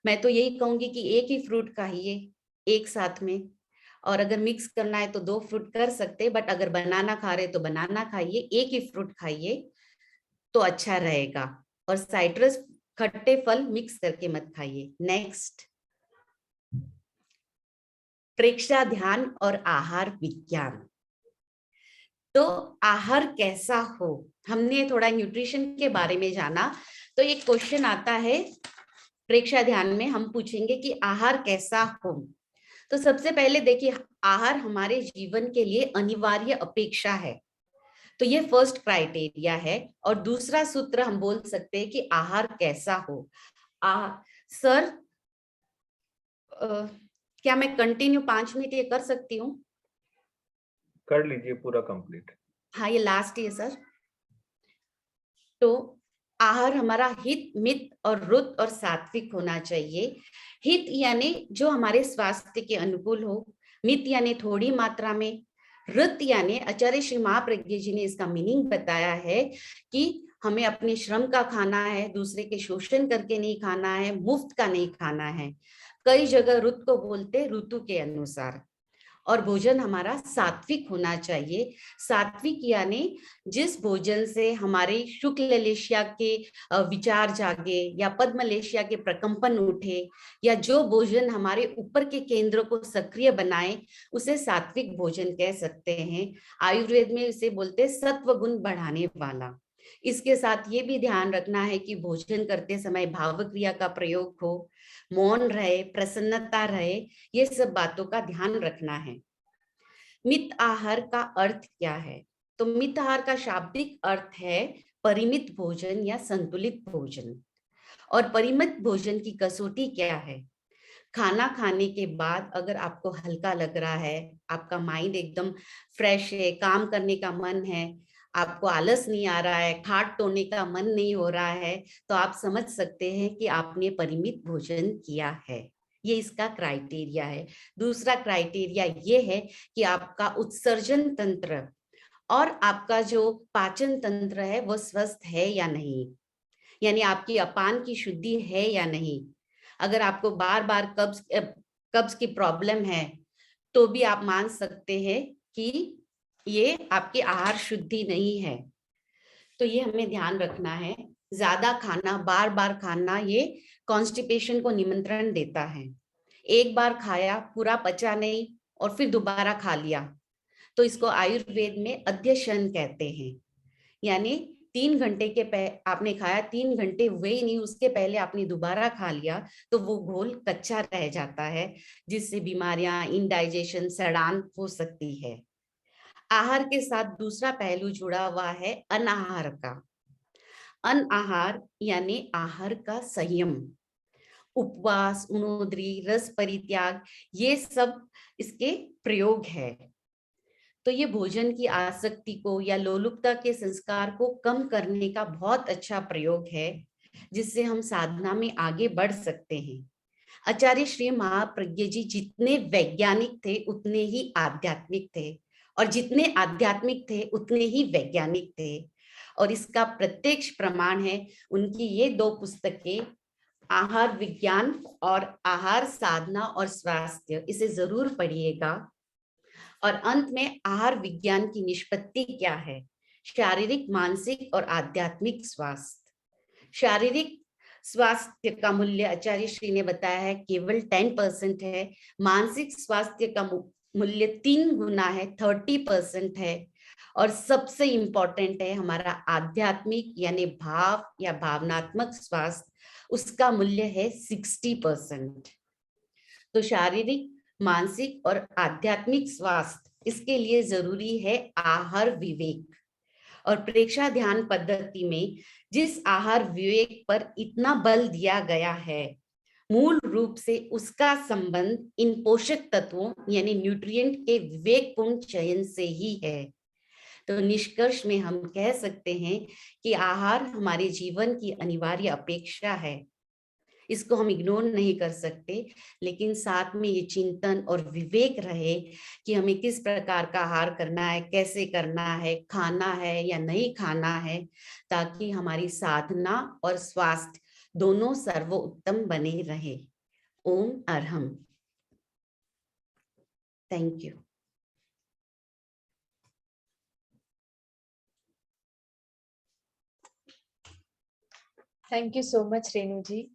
मैं तो यही कहूंगी कि एक ही फ्रूट खाइए एक साथ में, और अगर मिक्स करना है तो 2 फ्रूट कर सकते हैं, बट अगर बनाना खा रहे तो बनाना खाइए, एक ही फ्रूट खाइए तो अच्छा रहेगा। और साइट्रस खट्टे फल मिक्स करके मत खाइए। नेक्स्ट, प्रेक्षा ध्यान और आहार विज्ञान। तो आहार कैसा हो, हमने थोड़ा न्यूट्रिशन के बारे में जाना, तो एक क्वेश्चन आता है प्रेक्षा ध्यान में, हम पूछेंगे कि आहार कैसा हो। तो सबसे पहले देखिए, आहार हमारे जीवन के लिए अनिवार्य अपेक्षा है, तो ये फर्स्ट क्राइटेरिया है। और दूसरा सूत्र हम बोल सकते हैं कि आहार कैसा हो। सर, क्या मैं कंटिन्यू 5 मिनट ये कर सकती हूँ? कर लीजिए पूरा कंप्लीट। हाँ, ये लास्ट है सर। तो आहार हमारा हित मित और रुत और सात्विक होना चाहिए। हित यानी जो हमारे स्वास्थ्य के अनुकूल हो, मित यानी थोड़ी मात्रा में, रुत यानी आचार्य श्री महाप्रज्ञ जी ने इसका मीनिंग बताया है कि हमें अपने श्रम का खाना है, दूसरे के शोषण करके नहीं खाना है, मुफ्त का नहीं खाना है। कई जगह रुत को बोलते ऋतु के अनुसार। और भोजन हमारा सात्विक होना चाहिए। सात्विक यानी जिस भोजन से हमारे शुक्ल लेशिया के विचार जागे, या पद्मलेशिया के प्रकंपन उठे, या जो भोजन हमारे ऊपर के केंद्र को सक्रिय बनाए, उसे सात्विक भोजन कह सकते हैं। आयुर्वेद में इसे बोलते सत्व गुण बढ़ाने वाला। इसके साथ ये भी ध्यान रखना है कि भोजन करते समय भाव क्रिया का प्रयोग हो, मौन रहे, प्रसन्नता रहे, ये सब बातों का ध्यान रखना है। मित आहार का अर्थ क्या है? तो मित आहार का शाब्दिक अर्थ है परिमित भोजन या संतुलित भोजन। और परिमित भोजन की कसौटी क्या है? खाना खाने के बाद अगर आपको हल्का लग रहा है, आपका माइंड एकदम फ्रेश है, काम करने का मन है, आपको आलस नहीं आ रहा है, खाट तोड़ने का मन नहीं हो रहा है, तो आप समझ सकते हैं कि आपने परिमित भोजन किया है। ये इसका क्राइटेरिया है। दूसरा क्राइटेरिया ये है कि आपका उत्सर्जन तंत्र और आपका जो पाचन तंत्र है वो स्वस्थ है या नहीं, यानी आपकी अपान की शुद्धि है या नहीं। अगर आपको बार बार कब्ज की प्रॉब्लम है तो भी आप मान सकते हैं कि ये आपकी आहार शुद्धि नहीं है। तो ये हमें ध्यान रखना है। ज्यादा खाना, बार बार खाना, ये कॉन्स्टिपेशन को निमंत्रण देता है। एक बार खाया, पूरा पचा नहीं और फिर दोबारा खा लिया, तो इसको आयुर्वेद में अध्यशन कहते हैं। यानी 3 घंटे के आपने खाया, 3 घंटे हुए ही नहीं, उसके पहले आपने दोबारा खा लिया, तो वो घोल कच्चा रह जाता है, जिससे बीमारियां, इंडाइजेशन, सड़ान हो सकती है। आहार के साथ दूसरा पहलू जुड़ा हुआ है अनाहार का। अनाहार यानी आहार का संयम, उपवास, उणोदरी, रस परित्याग, ये सब इसके प्रयोग है। तो ये भोजन की आसक्ति को या लोलुपता के संस्कार को कम करने का बहुत अच्छा प्रयोग है, जिससे हम साधना में आगे बढ़ सकते हैं। आचार्य श्री महाप्रज्ञ जी जितने वैज्ञानिक थे उतने ही आध्यात्मिक थे, और जितने आध्यात्मिक थे उतने ही वैज्ञानिक थे। और इसका प्रत्यक्ष प्रमाण है उनकी ये 2 पुस्तकें, आहार विज्ञान और आहार साधना और स्वास्थ्य। इसे जरूर पढ़िएगा। और अंत में आहार विज्ञान की निष्पत्ति क्या है? शारीरिक, मानसिक और आध्यात्मिक स्वास्थ्य। शारीरिक स्वास्थ्य का मूल्य आचार्य श्री ने बताया है केवल 10% है। मानसिक स्वास्थ्य का मूल्य 3 गुना है, 30% है। और सबसे इंपॉर्टेंट है हमारा आध्यात्मिक यानी भाव या भावनात्मक स्वास्थ्य, उसका मूल्य है 60%। तो शारीरिक, मानसिक और आध्यात्मिक स्वास्थ्य, इसके लिए जरूरी है आहार विवेक। और प्रेक्षा ध्यान पद्धति में जिस आहार विवेक पर इतना बल दिया गया है, मूल रूप से उसका संबंध इन पोषक तत्वों यानी न्यूट्रिएंट के विवेकपूर्ण चयन से ही है। तो निष्कर्ष में हम कह सकते हैं कि आहार हमारे जीवन की अनिवार्य अपेक्षा है, इसको हम इग्नोर नहीं कर सकते, लेकिन साथ में ये चिंतन और विवेक रहे कि हमें किस प्रकार का आहार करना है, कैसे करना है, खाना है या नहीं खाना है, ताकि हमारी साधना और स्वास्थ्य दोनों सर्वोत्तम बने रहे। ओम अरहम। Thank you. Thank you so much Renu ji.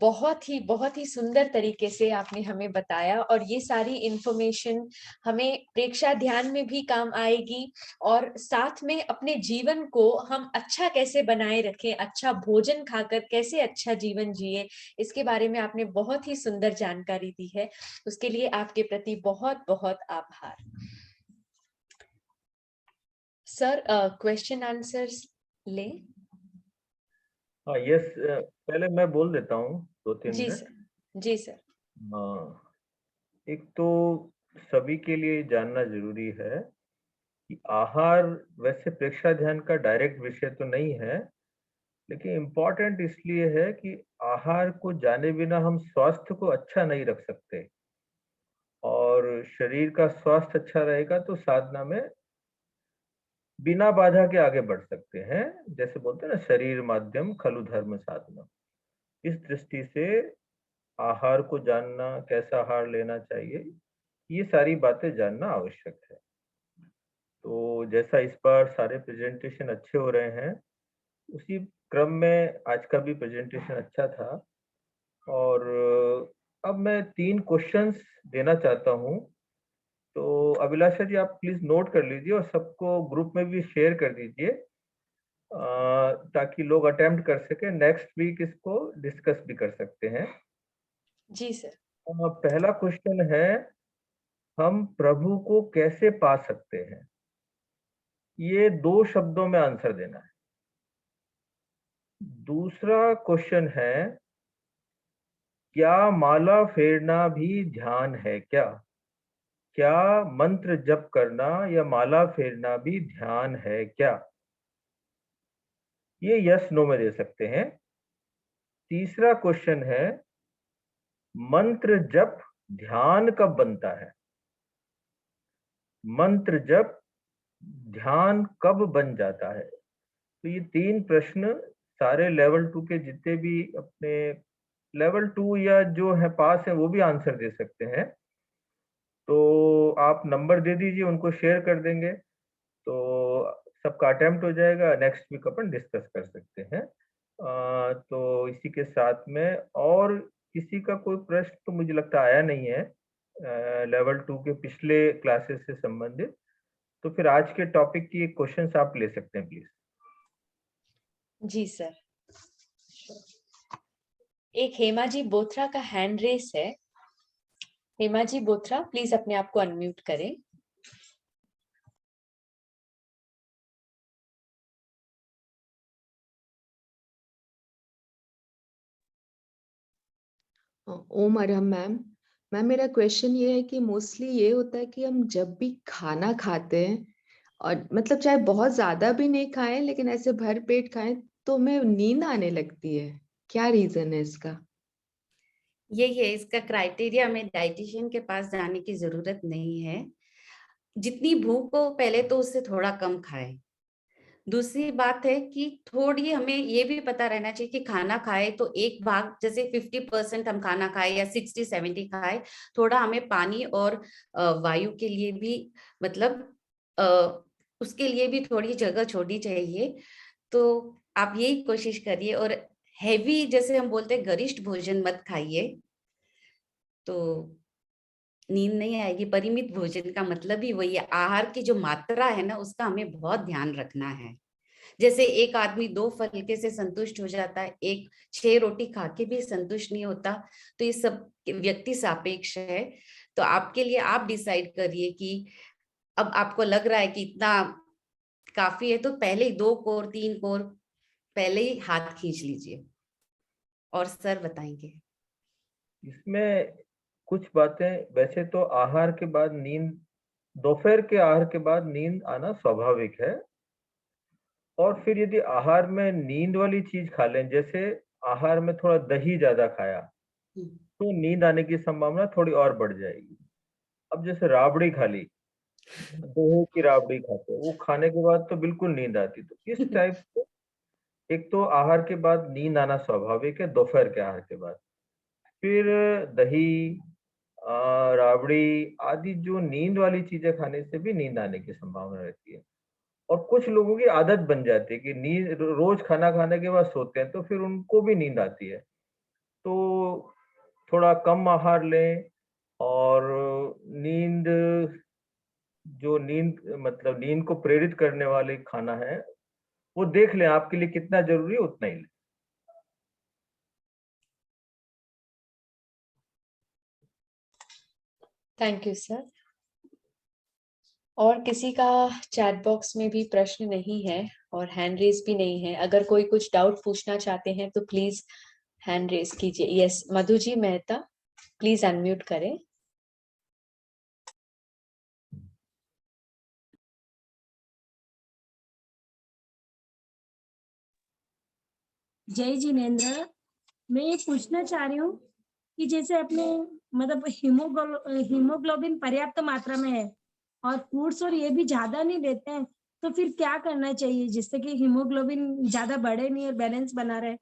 बहुत ही सुंदर तरीके से आपने हमें बताया, और ये सारी इंफॉर्मेशन हमें प्रेक्षा ध्यान में भी काम आएगी, और साथ में अपने जीवन को हम अच्छा कैसे बनाए रखें, अच्छा भोजन खाकर कैसे अच्छा जीवन जिए, इसके बारे में आपने बहुत ही सुंदर जानकारी दी है। उसके लिए आपके प्रति बहुत बहुत आभार। सर, क्वेश्चन आंसर्स ले। हाँ यस, पहले मैं बोल देता हूँ 2-3 जी मिनट। सर। जी सर। हाँ, एक तो सभी के लिए जानना जरूरी है कि आहार वैसे प्रेक्षा ध्यान का डायरेक्ट विषय तो नहीं है, लेकिन इम्पोर्टेंट इसलिए है कि आहार को जाने बिना हम स्वास्थ्य को अच्छा नहीं रख सकते, और शरीर का स्वास्थ्य अच्छा रहेगा तो साधना में बिना बाधा के आगे बढ़ सकते हैं। जैसे बोलते हैं ना, शरीर माध्यम खलु धर्म साधना। इस दृष्टि से आहार को जानना, कैसा आहार लेना चाहिए, ये सारी बातें जानना आवश्यक है। तो जैसा इस बार सारे प्रेजेंटेशन अच्छे हो रहे हैं, उसी क्रम में आज का भी प्रेजेंटेशन अच्छा था। और अब मैं 3 क्वेश्चंस देना चाहता हूं, तो अभिलाषा जी आप प्लीज नोट कर लीजिए और सबको ग्रुप में भी शेयर कर दीजिए, ताकि लोग अटेम्प्ट कर सके, नेक्स्ट वीक इसको डिस्कस भी कर सकते हैं। जी सर। पहला क्वेश्चन है, हम प्रभु को कैसे पा सकते हैं? ये 2 शब्दों में आंसर देना है। दूसरा क्वेश्चन है, क्या माला फेरना भी ध्यान है क्या? क्या मंत्र जप करना या माला फेरना भी ध्यान है क्या? ये यस नो में दे सकते हैं। तीसरा क्वेश्चन है, मंत्र जप ध्यान कब बनता है? मंत्र जप ध्यान कब बन जाता है? तो ये 3 प्रश्न सारे लेवल 2 के जितने भी अपने लेवल 2 या जो है पास है वो भी आंसर दे सकते हैं। तो आप नंबर दे दीजिए, उनको शेयर कर देंगे, तो सबका अटेम्प्ट हो जाएगा। नेक्स्ट वीक अपन डिस्कस कर सकते हैं। तो इसी के साथ में और किसी का कोई प्रश्न तो मुझे लगता आया नहीं है लेवल 2 के पिछले क्लासेस से संबंधित। तो फिर आज के टॉपिक की क्वेश्चंस आप ले सकते हैं प्लीज। Ji sir. एक हेमा जी बोथरा का हैंड रेस है। हेमा जी बोथरा, प्लीज अपने आप को अनम्यूट करें। ओम अरहम मैम। मैम मेरा क्वेश्चन ये है कि मोस्टली ये होता है कि हम जब भी खाना खाते हैं, और मतलब चाहे बहुत ज्यादा भी नहीं खाएं लेकिन ऐसे भर पेट खाएं, तो हमें नींद आने लगती है। क्या रीजन है इसका? यही है इसका क्राइटेरिया। हमें डाइटिशियन के पास जाने की जरूरत नहीं है। जितनी भूख हो पहले तो उससे थोड़ा कम खाए। दूसरी बात है कि थोड़ी हमें ये भी पता रहना चाहिए कि खाना खाए तो एक भाग, जैसे 50% हम खाना खाए या 60-70 खाए, थोड़ा हमें पानी और वायु के लिए भी, मतलब उसके लिए भी थोड़ी जगह छोड़नी चाहिए। तो आप यही कोशिश करिए, और हैवी जैसे हम बोलते हैं गरिष्ठ भोजन मत खाइए, तो नींद नहीं आएगी। परिमित भोजन का मतलब ही वही है, आहार की जो मात्रा है ना उसका हमें बहुत ध्यान रखना है। जैसे एक आदमी 2 फुलके से संतुष्ट हो जाता है, एक 6 रोटी खा के भी संतुष्ट नहीं होता। तो ये सब व्यक्ति सापेक्ष है। तो आपके लिए आप डिसाइड करिए कि अब आपको लग रहा है कि इतना काफी है, तो पहले ही 2 कोर 3 कोर पहले ही हाथ खींच लीजिए। और सर बताएंगे। इसमें कुछ बातें, वैसे तो आहार के बाद नींद, दोपहर के आहार के बाद नींद आना स्वाभाविक है। और फिर यदि आहार में नींद वाली चीज खा लें, जैसे आहार में थोड़ा दही ज्यादा खाया, तो नींद आने की संभावना थोड़ी और बढ़ जाएगी। अब जैसे राबड़ी खा ली, दही की राबड़ी खाते हैं, वो खाने के बाद तो बिल्कुल नींद आती। तो इस टाइप से एक तो आहार के बाद नींद आना स्वाभाविक है, दोपहर के आहार के बाद। फिर दही, राबड़ी आदि जो नींद वाली चीजें खाने से भी नींद आने की संभावना रहती है। और कुछ लोगों की आदत बन जाती है कि नींद रोज खाना खाने के बाद सोते हैं, तो फिर उनको भी नींद आती है। तो थोड़ा कम आहार लें, और नींद, जो नींद मतलब नींद को प्रेरित करने वाले खाना है, वो देख लें आपके लिए कितना जरूरी है, उतना ही लें। Thank you sir. और किसी का चैट बॉक्स में भी प्रश्न नहीं है और हैंड रेज भी नहीं है। अगर कोई कुछ डाउट पूछना चाहते हैं तो प्लीज हैंड रेज कीजिए। Yes, Madhu ji Mehta, please unmute करें। जय जिनेन्द्र, मैं ये पूछना चाह रही हूँ कि जैसे अपने मतलब हीमोग्लोबिन पर्याप्त मात्रा में है और फ्रूट्स और ये भी ज्यादा नहीं देते हैं, तो फिर क्या करना चाहिए जिससे कि हीमोग्लोबिन ज्यादा बढ़े नहीं और बैलेंस बना रहे?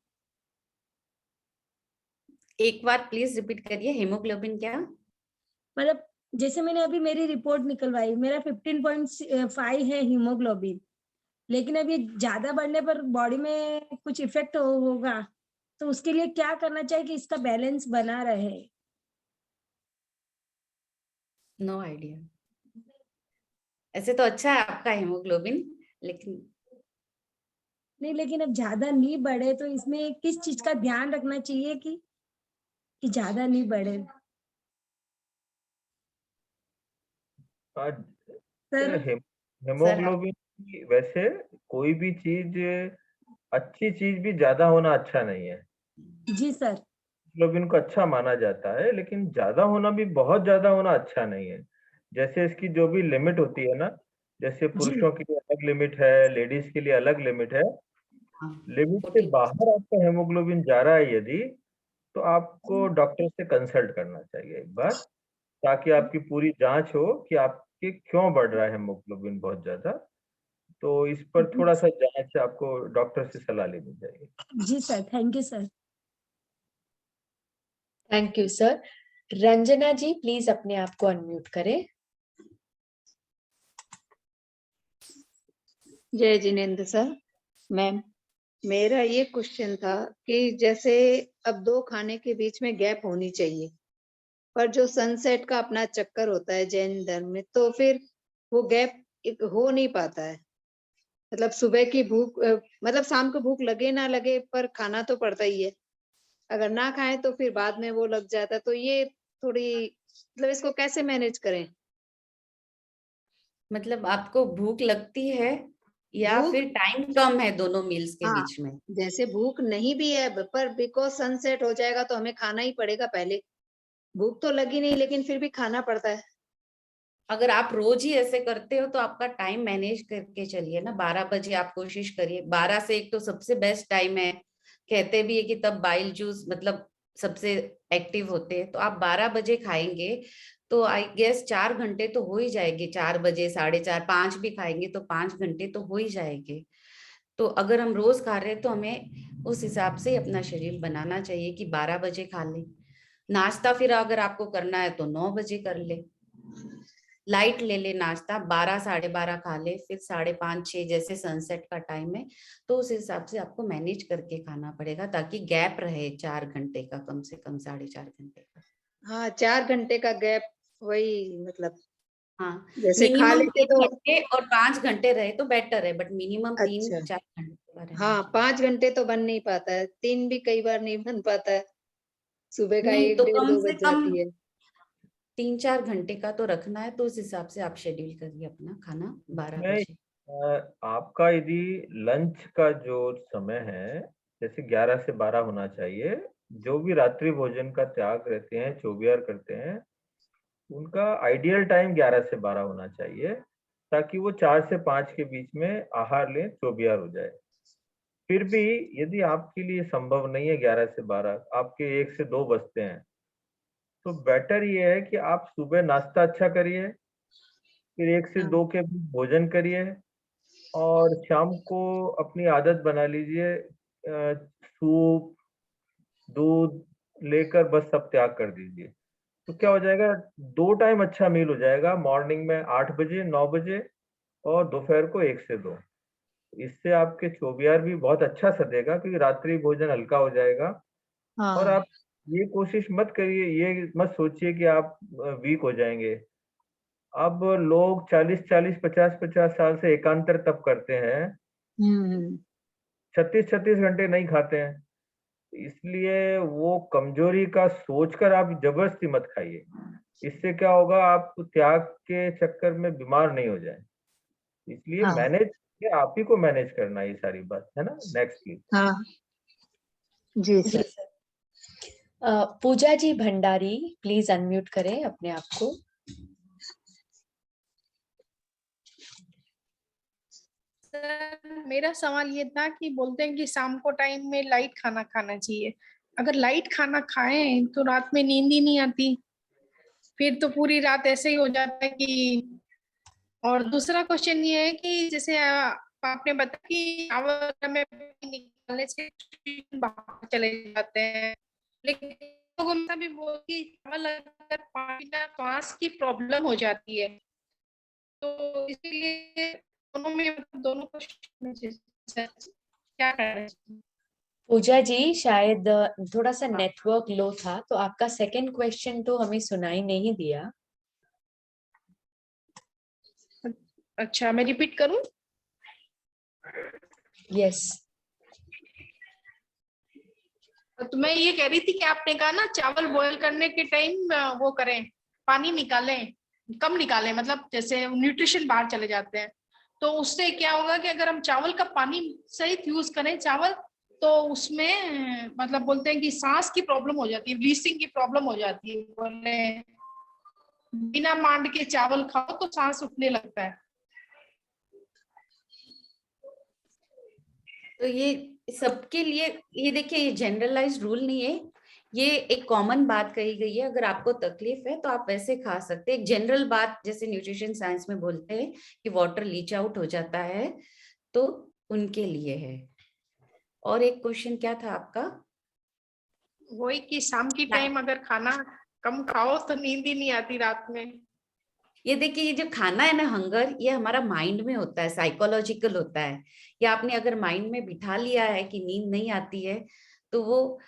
एक बार प्लीज रिपीट करिए, हीमोग्लोबिन क्या? मतलब जैसे मैंने अभी मेरी रिपोर्ट निकलवाई, मेरा 15.5 है हीमोग्लोबिन, लेकिन अब ये ज्यादा बढ़ने पर बॉडी में कुछ इफेक्ट होगा, तो उसके लिए क्या करना चाहिए कि इसका बैलेंस बना रहे? No idea. ऐसे तो अच्छा है आपका हीमोग्लोबिन, लेकिन नहीं, लेकिन अब ज्यादा नहीं बढ़े तो इसमें किस चीज का ध्यान रखना चाहिए कि ज्यादा नहीं बढ़े? आज सर सर हेमोग्लोबिन की, वैसे कोई भी चीज, अच्छी चीज भी ज्यादा होना अच्छा नहीं है। जी सर। हीमोग्लोबिन को अच्छा माना जाता है, लेकिन ज्यादा होना भी, बहुत ज्यादा होना अच्छा नहीं है। जैसे इसकी जो भी लिमिट होती है ना, जैसे जी पुरुषों के लिए अलग लिमिट है, लेडीज के लिए अलग लिमिट है। हाँ, लिमिट से 14। बाहर आपका हेमोग्लोबिन जा रहा है यदि, तो आपको डॉक्टर से कंसल्ट करना चाहिए एक बार, ताकि आपकी पूरी जांच हो कि आपके क्यों बढ़ रहा है हेमोग्लोबिन बहुत ज्यादा। तो इस पर थोड़ा सा जांच आपको डॉक्टर से सलाह लेनी चाहिए। जी sir, thank you sir. Thank you sir. Ranjana ji please अपने आप को अनम्यूट करें। जय जिनेन्द्र सर। मैम, मेरा ये क्वेश्चन था कि जैसे अब 2 खाने के बीच में गैप होनी चाहिए, पर जो सनसेट का अपना चक्कर होता है जैन धर्म में, तो फिर वो गैप हो नहीं पाता है। मतलब सुबह की भूख, मतलब शाम को भूख लगे ना लगे पर खाना तो पड़ता ही है। अगर ना खाएं तो फिर बाद में वो लग जाता है। तो ये थोड़ी, मतलब इसको कैसे मैनेज करें? मतलब आपको भूख लगती है या भूख, फिर टाइम कम है दोनों मील्स के हाँ, बीच में? जैसे भूख नहीं भी है पर बिकॉज सनसेट हो जाएगा तो हमें खाना ही पड़ेगा पहले। भूख तो लगी नहीं लेकिन फिर भी खाना पड़ता है। अगर आप रोज ही ऐसे करते हो तो आपका टाइम मैनेज करके चलिए ना। 12 बजे आप कोशिश करिए। 12 से 1 तो सबसे बेस्ट टाइम है। कहते भी है कि तब बाइल जूस मतलब सबसे एक्टिव होते हैं। तो आप 12 बजे खाएंगे तो आई गेस 4 घंटे तो हो ही जाएंगे। 4 बजे, 4:30, 5 भी खाएंगे तो 5 घंटे तो हो ही जाएंगे। तो अगर हम रोज खा रहे हैं तो हमें उस हिसाब से अपना शेड्यूल बनाना चाहिए कि 12 बजे खा ले। नाश्ता फिर अगर आपको करना है तो 9 बजे कर ले। लाइट ले ले नाश्ता, 12, 12:30 खा ले, फिर 5:30, 6 जैसे सनसेट का टाइम है तो उस हिसाब से आपको मैनेज करके खाना पड़ेगा, ताकि गैप रहे 4 घंटे का, कम से कम 4.5 घंटे का। हाँ, 4 घंटे का गैप, वही मतलब हाँ, जैसे खा मिनिमम लेते 3 तो घंटे और 5 घंटे रहे तो बेटर है, बट मिनिमम अच्छा 3-4 घंटे का रहना हाँ, चाहिए। 5 घंटे तो बन नहीं पाता है, 3 भी कई बार नहीं बन पाता है, सुबह का नहीं 1 तो डेढ़ कम 2 से बज कम जाती है। 3-4 घंटे का तो रखना है, तो उस हिसाब से आप शेड्यूल करिए अपना खाना 12 मैं बजे। आपका यदि लंच का जो समय है जैसे 11 से 12 होना चाहिए, जो भी रात्रि भोजन का त्याग रहते हैं, चौबियार करते हैं, उनका आइडियल टाइम 11 से 12 होना चाहिए, ताकि वो 4 से 5 के बीच में आहार लें, चौबियार हो जाए। फिर भी यदि आपके लिए संभव नहीं है 11 से 12, आपके 1 से 2 बजते हैं, तो बेटर ये है कि आप सुबह नाश्ता अच्छा करिए, फिर 1 से हाँ, 2 के बीच भोजन करिए और शाम को अपनी आदत बना लीजिए सूप, दूध लेकर बस सब त्याग कर दीजिए। तो क्या हो जाएगा, 2 टाइम अच्छा मील हो जाएगा, मॉर्निंग में 8 बजे, 9 बजे और दोपहर को 1 से 2। इससे आपके चौबियार भी बहुत अच्छा सधेगा क्योंकि रात्रि भोजन हल्का हो जाएगा। और हाँ, आप ये कोशिश मत करिए, ये मत सोचिए कि आप वीक हो जाएँगे। अब लोग 40-40, 50-50 साल से एकांतर तप करते हैं, हम्म, 36-36 घंटे नहीं खाते हैं। इसलिए वो कमजोरी का सोचकर आप जबरदस्ती मत खाइए। इससे क्या होगा, आप त्याग के चक्कर में बीमार नहीं हो जाए। इसलिए हाँ, मैनेज, ये आप ही को मैनेज करना है ये सारी बात, है ना? Next please. हाँ, जी जी sir. Sir. Pooja ji Bhandari, please unmute करें अपने आप को। सर मेरा सवाल ये था कि बोलते हैं कि शाम को टाइम में लाइट खाना खाना चाहिए, अगर लाइट खाना खाएं तो रात में नींद ही नहीं आती, फिर तो पूरी रात ऐसे ही हो जाता है कि। और दूसरा क्वेश्चन ये है कि जैसे आपने बताया कि चावल में पानी निकालने से बाहर चले जाते हैं, लेकिन लोगों में भी वो कि चावल अगर पानी ना श्वास की प्रॉब्लम हो जाती है, तो इसलिए दोनों में दोनों को क्या करना चाहिए? पूजा जी शायद थोड़ा सा नेटवर्क लो था, तो आपका सेकंड क्वेश्चन तो हमें सुनाई नहीं दिया। अच्छा मैं रिपीट करूं? यस। तो मैं ये कह रही थी कि आपने कहा ना चावल बॉईल करने के टाइम वो करें, पानी निकालें, कम निकालें, मतलब जैसे न्यूट्रिशन बाहर चले जाते हैं, तो उससे क्या होगा कि अगर हम चावल का पानी सहित यूज करें चावल, तो उसमें मतलब बोलते हैं कि सांस की प्रॉब्लम हो जाती है, ब्लीसिंग की प्रॉब्लम हो जाती है, बोले बिना मांड के चावल खाओ तो सांस उठने लगता है। तो ये सबके लिए, ये देखिए ये जनरलाइज्ड रूल नहीं है, ये एक कॉमन बात कही गई है। अगर आपको तकलीफ है तो आप वैसे खा सकते हैं। एक जनरल बात जैसे न्यूट्रिशन साइंस में बोलते हैं कि वाटर लीच आउट हो जाता है, तो उनके लिए है। और एक क्वेश्चन क्या था आपका? वही कि शाम की टाइम अगर खाना कम खाओ तो नींद ही नहीं आती रात में। ये देखिए, ये जो खाना है ना, हंगर, ये हमारा माइंड में होता है, साइकोलॉजिकल होता है। या आपने अगर माइंड में बिठा लिया है कि नींद नहीं आती है, तो वो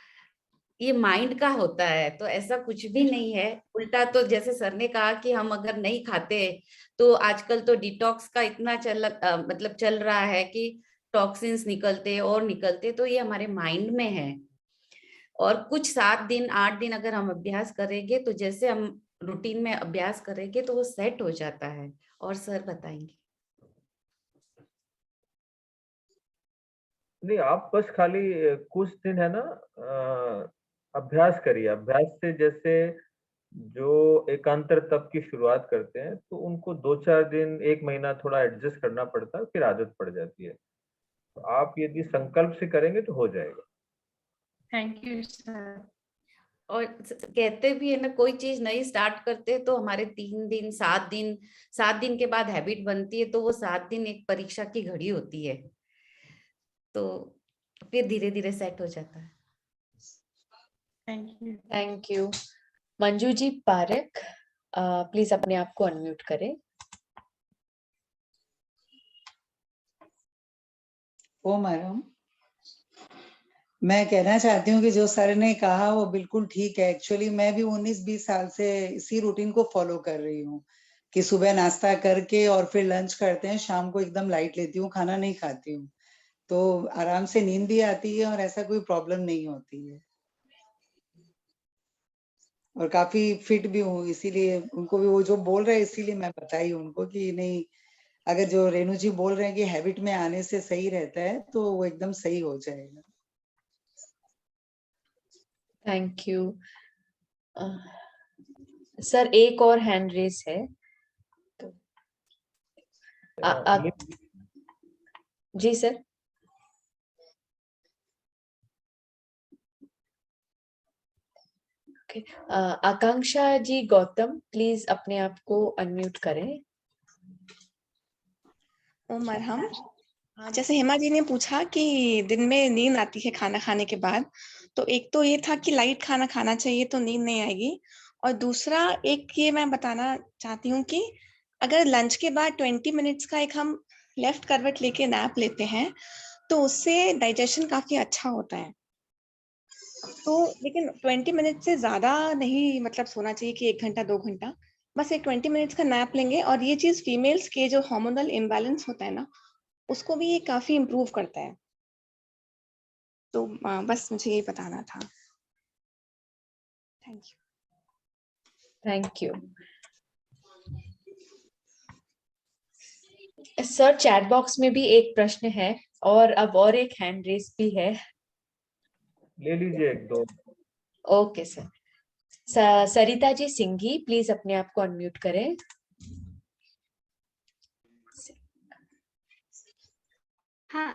ये माइंड का होता है, तो ऐसा कुछ भी नहीं है। उल्टा तो जैसे सर ने कहा कि हम अगर नहीं खाते, तो आजकल तो डिटॉक्स का इतना मतलब चल रहा है कि टॉक्सिन्स निकलते और निकलते, तो ये हमारे माइंड में है। और कुछ 7 दिन 8 दिन अगर हम अभ्यास करेंगे, तो जैसे हम रूटीन में अभ्यास करेंगे तो वो सेट हो जाता है। और सर बताएंगे। नहीं, आप बस खाली कुछ दिन है ना, अभ्यास करिए। अभ्यास से जैसे जो एकांतर तप की शुरुआत करते हैं, तो उनको 2-4 दिन 1 महीना थोड़ा एडजस्ट करना पड़ता है, फिर आदत पड़ जाती है। तो आप यदि संकल्प से करेंगे तो हो जाएगा। Thank you sir. और कहते भी है ना, कोई चीज नई स्टार्ट करते हैं तो हमारे 3 दिन 7 दिन, 7 दिन के बाद हैबिट बनती है, तो वो 7 दिन एक परीक्षा की घड़ी होती है, तो फिर धीरे धीरे सेट हो जाता है। Thank you. Thank you. Manju ji Parak, please अपने आप को अनम्यूट करें। ओ मैडम, मैं कहना चाहती हूँ कि जो सर ने कहा वो बिल्कुल ठीक है। एक्चुअली मैं भी 19-20 साल से इसी रूटीन को फॉलो कर रही हूँ। कि सुबह नाश्ता करके और फिर लंच करते हैं, शाम को एकदम लाइट लेती हूँ, खाना नहीं खाती हूँ, तो आराम से नींद भी आती है और ऐसा कोई प्रॉब्लम नहीं होती है, और काफी फिट भी हूँ। इसीलिए उनको भी वो जो बोल रहे हैं, इसीलिए मैं बताई उनको कि नहीं, अगर जो रेणु जी बोल रहे हैं कि हैबिट में आने से सही रहता है, तो वो एकदम सही हो जाएगा। Thank you sir. एक और हैंड रेस है। जी सर। आकांक्षा जी गौतम, प्लीज अपने आप को अनम्यूट करें। उमर हम जैसे हेमा जी ने पूछा कि दिन में नींद आती है खाना खाने के बाद, तो एक तो ये था कि लाइट खाना खाना चाहिए तो नींद नहीं आएगी, और दूसरा एक ये मैं बताना चाहती हूँ कि अगर लंच के बाद 20 मिनट्स का एक हम लेफ्ट करवट लेके नैप लेते हैं तो उससे डाइजेशन काफी अच्छा होता है। तो लेकिन 20 मिनट से ज्यादा नहीं मतलब सोना चाहिए कि 1 घंटा 2 घंटा, बस एक 20 मिनट्स का नैप लेंगे, और ये चीज फीमेल्स के जो हार्मोनल इम्बैलेंस होता है ना, उसको भी ये काफी इम्प्रूव करता है। तो बस मुझे ये बताना था। Thank you. Thank you sir. Chat box में भी एक प्रश्न है और अब और एक हैंड रेस भी है। ले लीजिए एक दो। Okay sir. Sarita ji Singhi, please अपने आप को अनम्यूट करें। हाँ,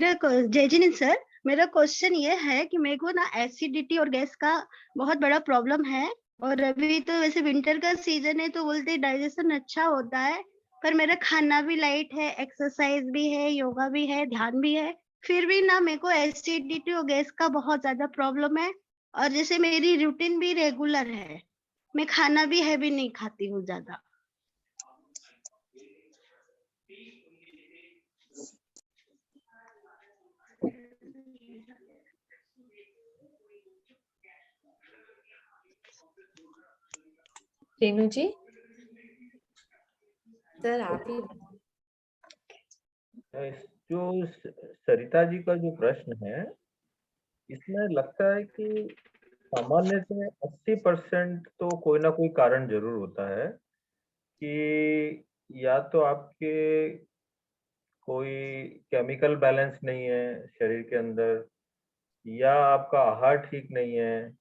जय जिनेंद्र सर, मेरा क्वेश्चन ये है कि मेरे को ना एसिडिटी और गैस का बहुत बड़ा प्रॉब्लम है, और अभी तो वैसे विंटर का सीजन है तो बोलते डाइजेशन अच्छा होता है, पर मेरा खाना भी लाइट है, एक्सरसाइज भी है, योगा भी है, ध्यान भी है, फिर भी ना मेरे को एसिडिटी और गैस का बहुत ज्यादा प्रॉब्लम है। और जैसे मेरी रूटीन भी रेगुलर है, मैं खाना भी हैवी नहीं खाती हूँ ज्यादा। रेणु जी। सर आप ही जो सरिता जी का जो प्रश्न है, इसमें लगता है कि सामान्य से 80% तो कोई ना कोई कारण जरूर होता है कि या तो आपके कोई केमिकल बैलेंस नहीं है शरीर के अंदर, या आपका आहार ठीक नहीं है,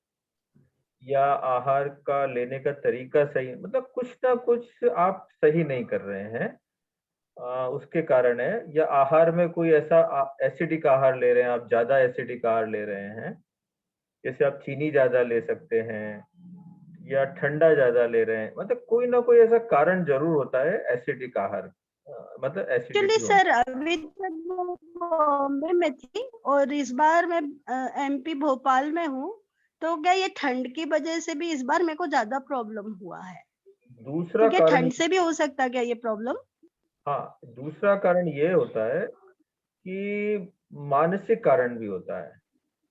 या आहार का लेने का तरीका सही, मतलब कुछ ना कुछ आप सही नहीं कर रहे हैं, उसके कारण है। या आहार में कोई ऐसा एसिडिक आहार ले रहे हैं आप, ज्यादा एसिडिक आहार ले रहे हैं, जैसे आप चीनी ज्यादा ले सकते हैं या ठंडा ज्यादा ले रहे हैं, मतलब कोई ना कोई ऐसा कारण जरूर होता है एसिडिक आहार, मतलब एक्चुअली एसिडिटी होना। सर अभी तक मैं बॉम्बे में थी और इस बार मैं एमपी भोपाल में हूँ, तो क्या ये ठंड की वजह से भी इस बार मेरे को ज्यादा प्रॉब्लम हुआ है? दूसरा तो क्या कारण, ठंड से भी हो सकता है क्या ये प्रॉब्लम? हाँ, दूसरा कारण ये होता है कि मानसिक कारण भी होता है।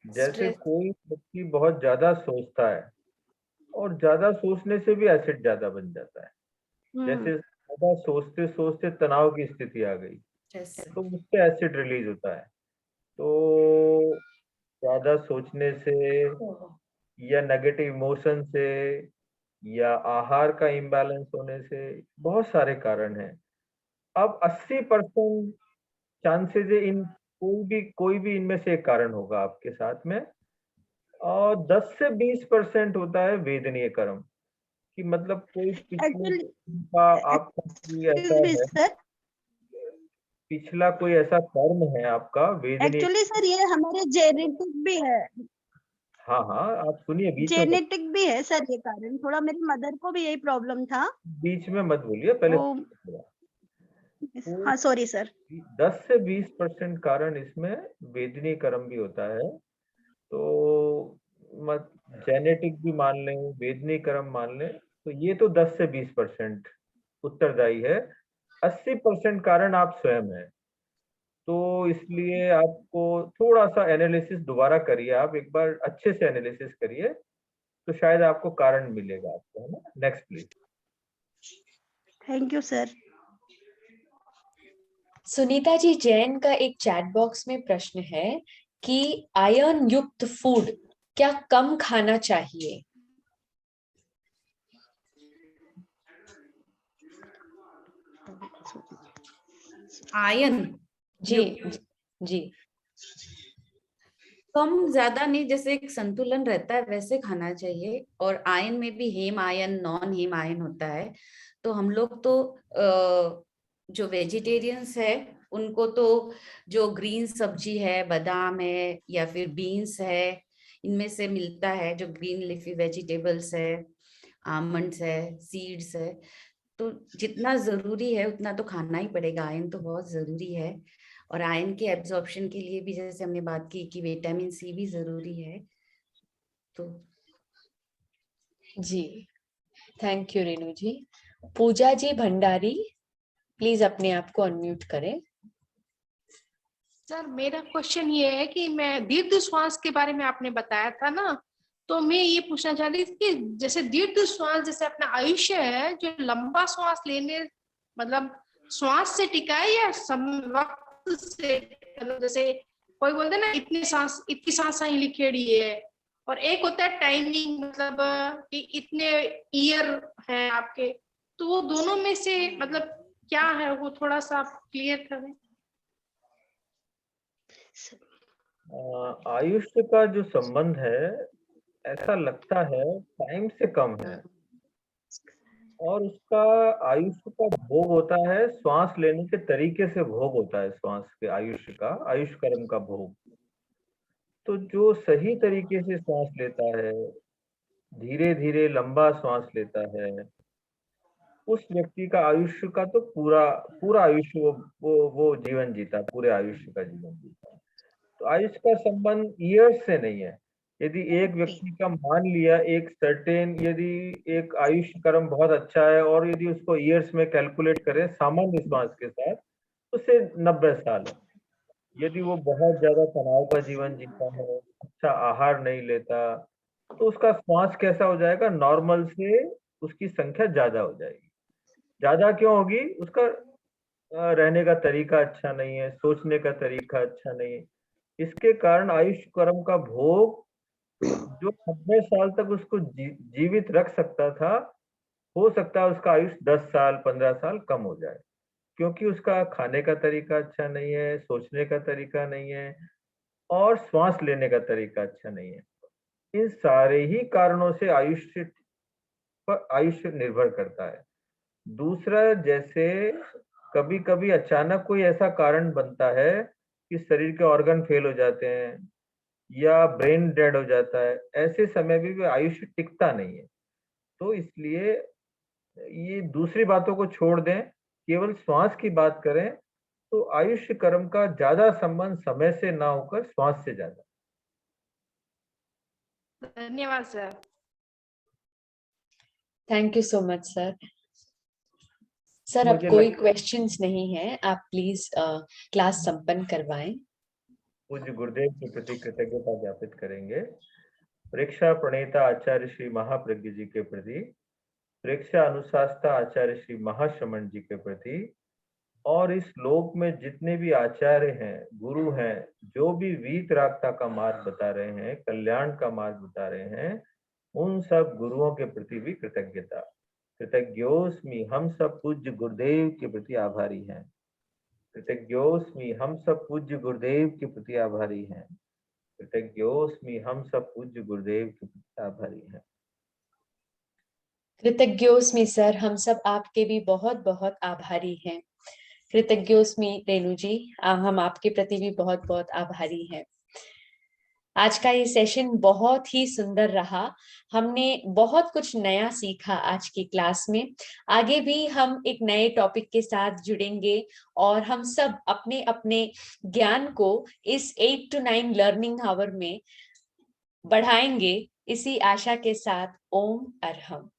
जैसे स्ट्रेस। कोई व्यक्ति बहुत ज्यादा सोचता है, और ज्यादा सोचने से भी एसिड ज्यादा बन जाता है। जैसे ज्यादा सोचते सोचते तनाव की स्थिति आ गई, तो उससे एसिड रिलीज होता है। तो ज्यादा सोचने से, या नेगेटिव इमोशन से, या आहार का इम्बैलेंस होने से, बहुत सारे कारण हैं। अब 80% चांसेस है इन कोई भी इनमें से एक कारण होगा आपके साथ में, और 10 से 20% होता है वेदनीय कर्म, कि मतलब कोई पिछले एक्चुअली का आपका कोई ऐसा है, सर, पिछला कोई ऐसा कर्म है आपका वेदनीय। एक्चुअली सर ये हमारे जेनेटिक भी है, हाँ हाँ, आप सुनिए, जेनेटिक भी है सर ये कारण, थोड़ा मेरी मदर को भी यही प्रॉब्लम था। बीच में मत बोलिए पहले। वो तो हाँ सॉरी सर। 10 से 20% कारण इसमें वेदनीय कर्म भी होता है। तो मत जेनेटिक भी मान लें, वेदनीय कर्म मान लें, तो ये तो 10 से 20% उत्तरदायी है। 80% कारण आप स्वयं हैं। तो इसलिए आपको थोड़ा सा एनालिसिस दोबारा करिए, आप एक बार अच्छे से एनालिसिस करिए, तो शायद आपको कारण मिलेगा आपको, है ना। Next please. Thank you sir. Sunita ji Jain का एक चैट बॉक्स में प्रश्न है कि आयरन युक्त फूड क्या कम खाना चाहिए? आयन जी जी कम ज्यादा नहीं, जैसे एक संतुलन रहता है वैसे खाना चाहिए। और आयन में भी हेम आयन, नॉन हेम आयन होता है। तो हम लोग तो जो वेजिटेरियंस है उनको तो जो ग्रीन सब्जी है, बादाम है या फिर बीन्स है, इनमें से मिलता है। जो ग्रीन लीफी वेजिटेबल्स है, आमंड्स है, सीड्स है, तो जितना जरूरी है उतना तो खाना ही पड़ेगा। आयन तो बहुत जरूरी है। और आयन के एब्जॉर्प्शन के लिए भी जैसे हमने बात की कि विटामिन सी भी जरूरी है। तो जी, thank you Renu ji. Pooja ji Bhandari, please अपने आप को अनम्यूट करें। सर मेरा क्वेश्चन ये है कि मैं दीर्घ श्वास के बारे में आपने बताया था ना, तो मैं ये पूछना चाह रही थी कि जैसे दीर्घ श्वास जैसे अपना आयुष्य है, जो लंबा श्वास लेने मतलब श्वास से टिका है या वक्त से, मतलब जैसे कोई बोलते हैं ना इतनी सांस ही लिखेड़ी है, और एक होता है टाइमिंग, मतलब कि इतने ईयर है आपके, तो वो दोनों में से मतलब क्या है, वो थोड़ा सा क्लियर करें। आयुष्य का जो संबंध है, ऐसा लगता है टाइम से कम है, और उसका आयुष्य का भोग होता है श्वास लेने के तरीके से, भोग होता है श्वास के आयुष्य का, आयुष कर्म का भोग। तो जो सही तरीके से श्वास लेता है, धीरे धीरे लंबा श्वास लेता है, उस व्यक्ति का आयुष्य का तो पूरा पूरा आयुष्य वो जीवन जीता, पूरे आयुष्य का जीवन जीता। तो आयुष्य का संबंध ईयर्स से नहीं है। यदि एक व्यक्ति का मान लिया एक सर्टेन, यदि एक आयुष्य कर्म बहुत अच्छा है और यदि उसको ईयर्स में कैलकुलेट करें सामान्य श्वास के साथ, तो उसे 90 साल है। यदि वो बहुत ज्यादा तनाव का जीवन जीता है, अच्छा आहार नहीं लेता, तो उसका श्वास कैसा हो जाएगा, नॉर्मल से उसकी संख्या ज्यादा हो जाएगी। ज्यादा क्यों होगी, उसका रहने का तरीका अच्छा नहीं है, सोचने का तरीका अच्छा नहीं है। इसके कारण आयुष्य कर्म का भोग जो 90 साल तक उसको जीवित रख सकता था, हो सकता है उसका आयुष 10 साल 15 साल कम हो जाए, क्योंकि उसका खाने का तरीका अच्छा नहीं है, सोचने का तरीका नहीं है, और श्वास लेने का तरीका अच्छा नहीं है। इन सारे ही कारणों से आयुष्य पर आयुष्य निर्भर करता है। दूसरा, जैसे कभी कभी अचानक कोई ऐसा कारण बनता है कि शरीर के ऑर्गन फेल हो जाते हैं या ब्रेन डेड हो जाता है, ऐसे समय भी आयुष्य टिकता नहीं है। तो इसलिए ये दूसरी बातों को छोड़ दें, केवल श्वास की बात करें, तो आयुष्य कर्म का ज्यादा संबंध समय से ना होकर श्वास से ज्यादा। धन्यवाद sir. Thank you so much sir. Sir अब कोई क्वेश्चंस नहीं है, आप प्लीज क्लास संपन्न करवाएं। पूज्य गुरुदेव के प्रति कृतज्ञता ज्ञापित करेंगे। परीक्षा प्रणेता आचार्य श्री महाप्रज्ञ जी के प्रति, परीक्षा अनुशास्ता आचार्य श्री महाश्रमण जी के प्रति, और इस लोक में जितने भी आचार्य हैं, गुरु हैं, जो भी वीतरागता का मार्ग बता रहे हैं, कल्याण का मार्ग बता रहे हैं, उन सब गुरुओं के प्रति भी कृतज्ञता। कृतज्ञोस्मि, हम सब पूज्य गुरुदेव के प्रति आभारी हैं। कृतज्ञोस्मि, हम सब पूज्य गुरुदेव के प्रति आभारी हैं। कृतज्ञोस्मि, हम सब पूज्य गुरुदेव के प्रति आभारी हैं। कृतज्ञोस्मि सर, हम सब आपके भी बहुत बहुत आभारी हैं। कृतज्ञोस्मि रेणु जी, हम आपके प्रति भी बहुत बहुत आभारी हैं। आज का ये सेशन बहुत ही सुंदर रहा। हमने बहुत कुछ नया सीखा आज की क्लास में। आगे भी हम एक नए टॉपिक के साथ जुड़ेंगे और हम सब अपने अपने ज्ञान को इस 8 to 9 लर्निंग आवर में बढ़ाएंगे, इसी आशा के साथ। ओम अरहम।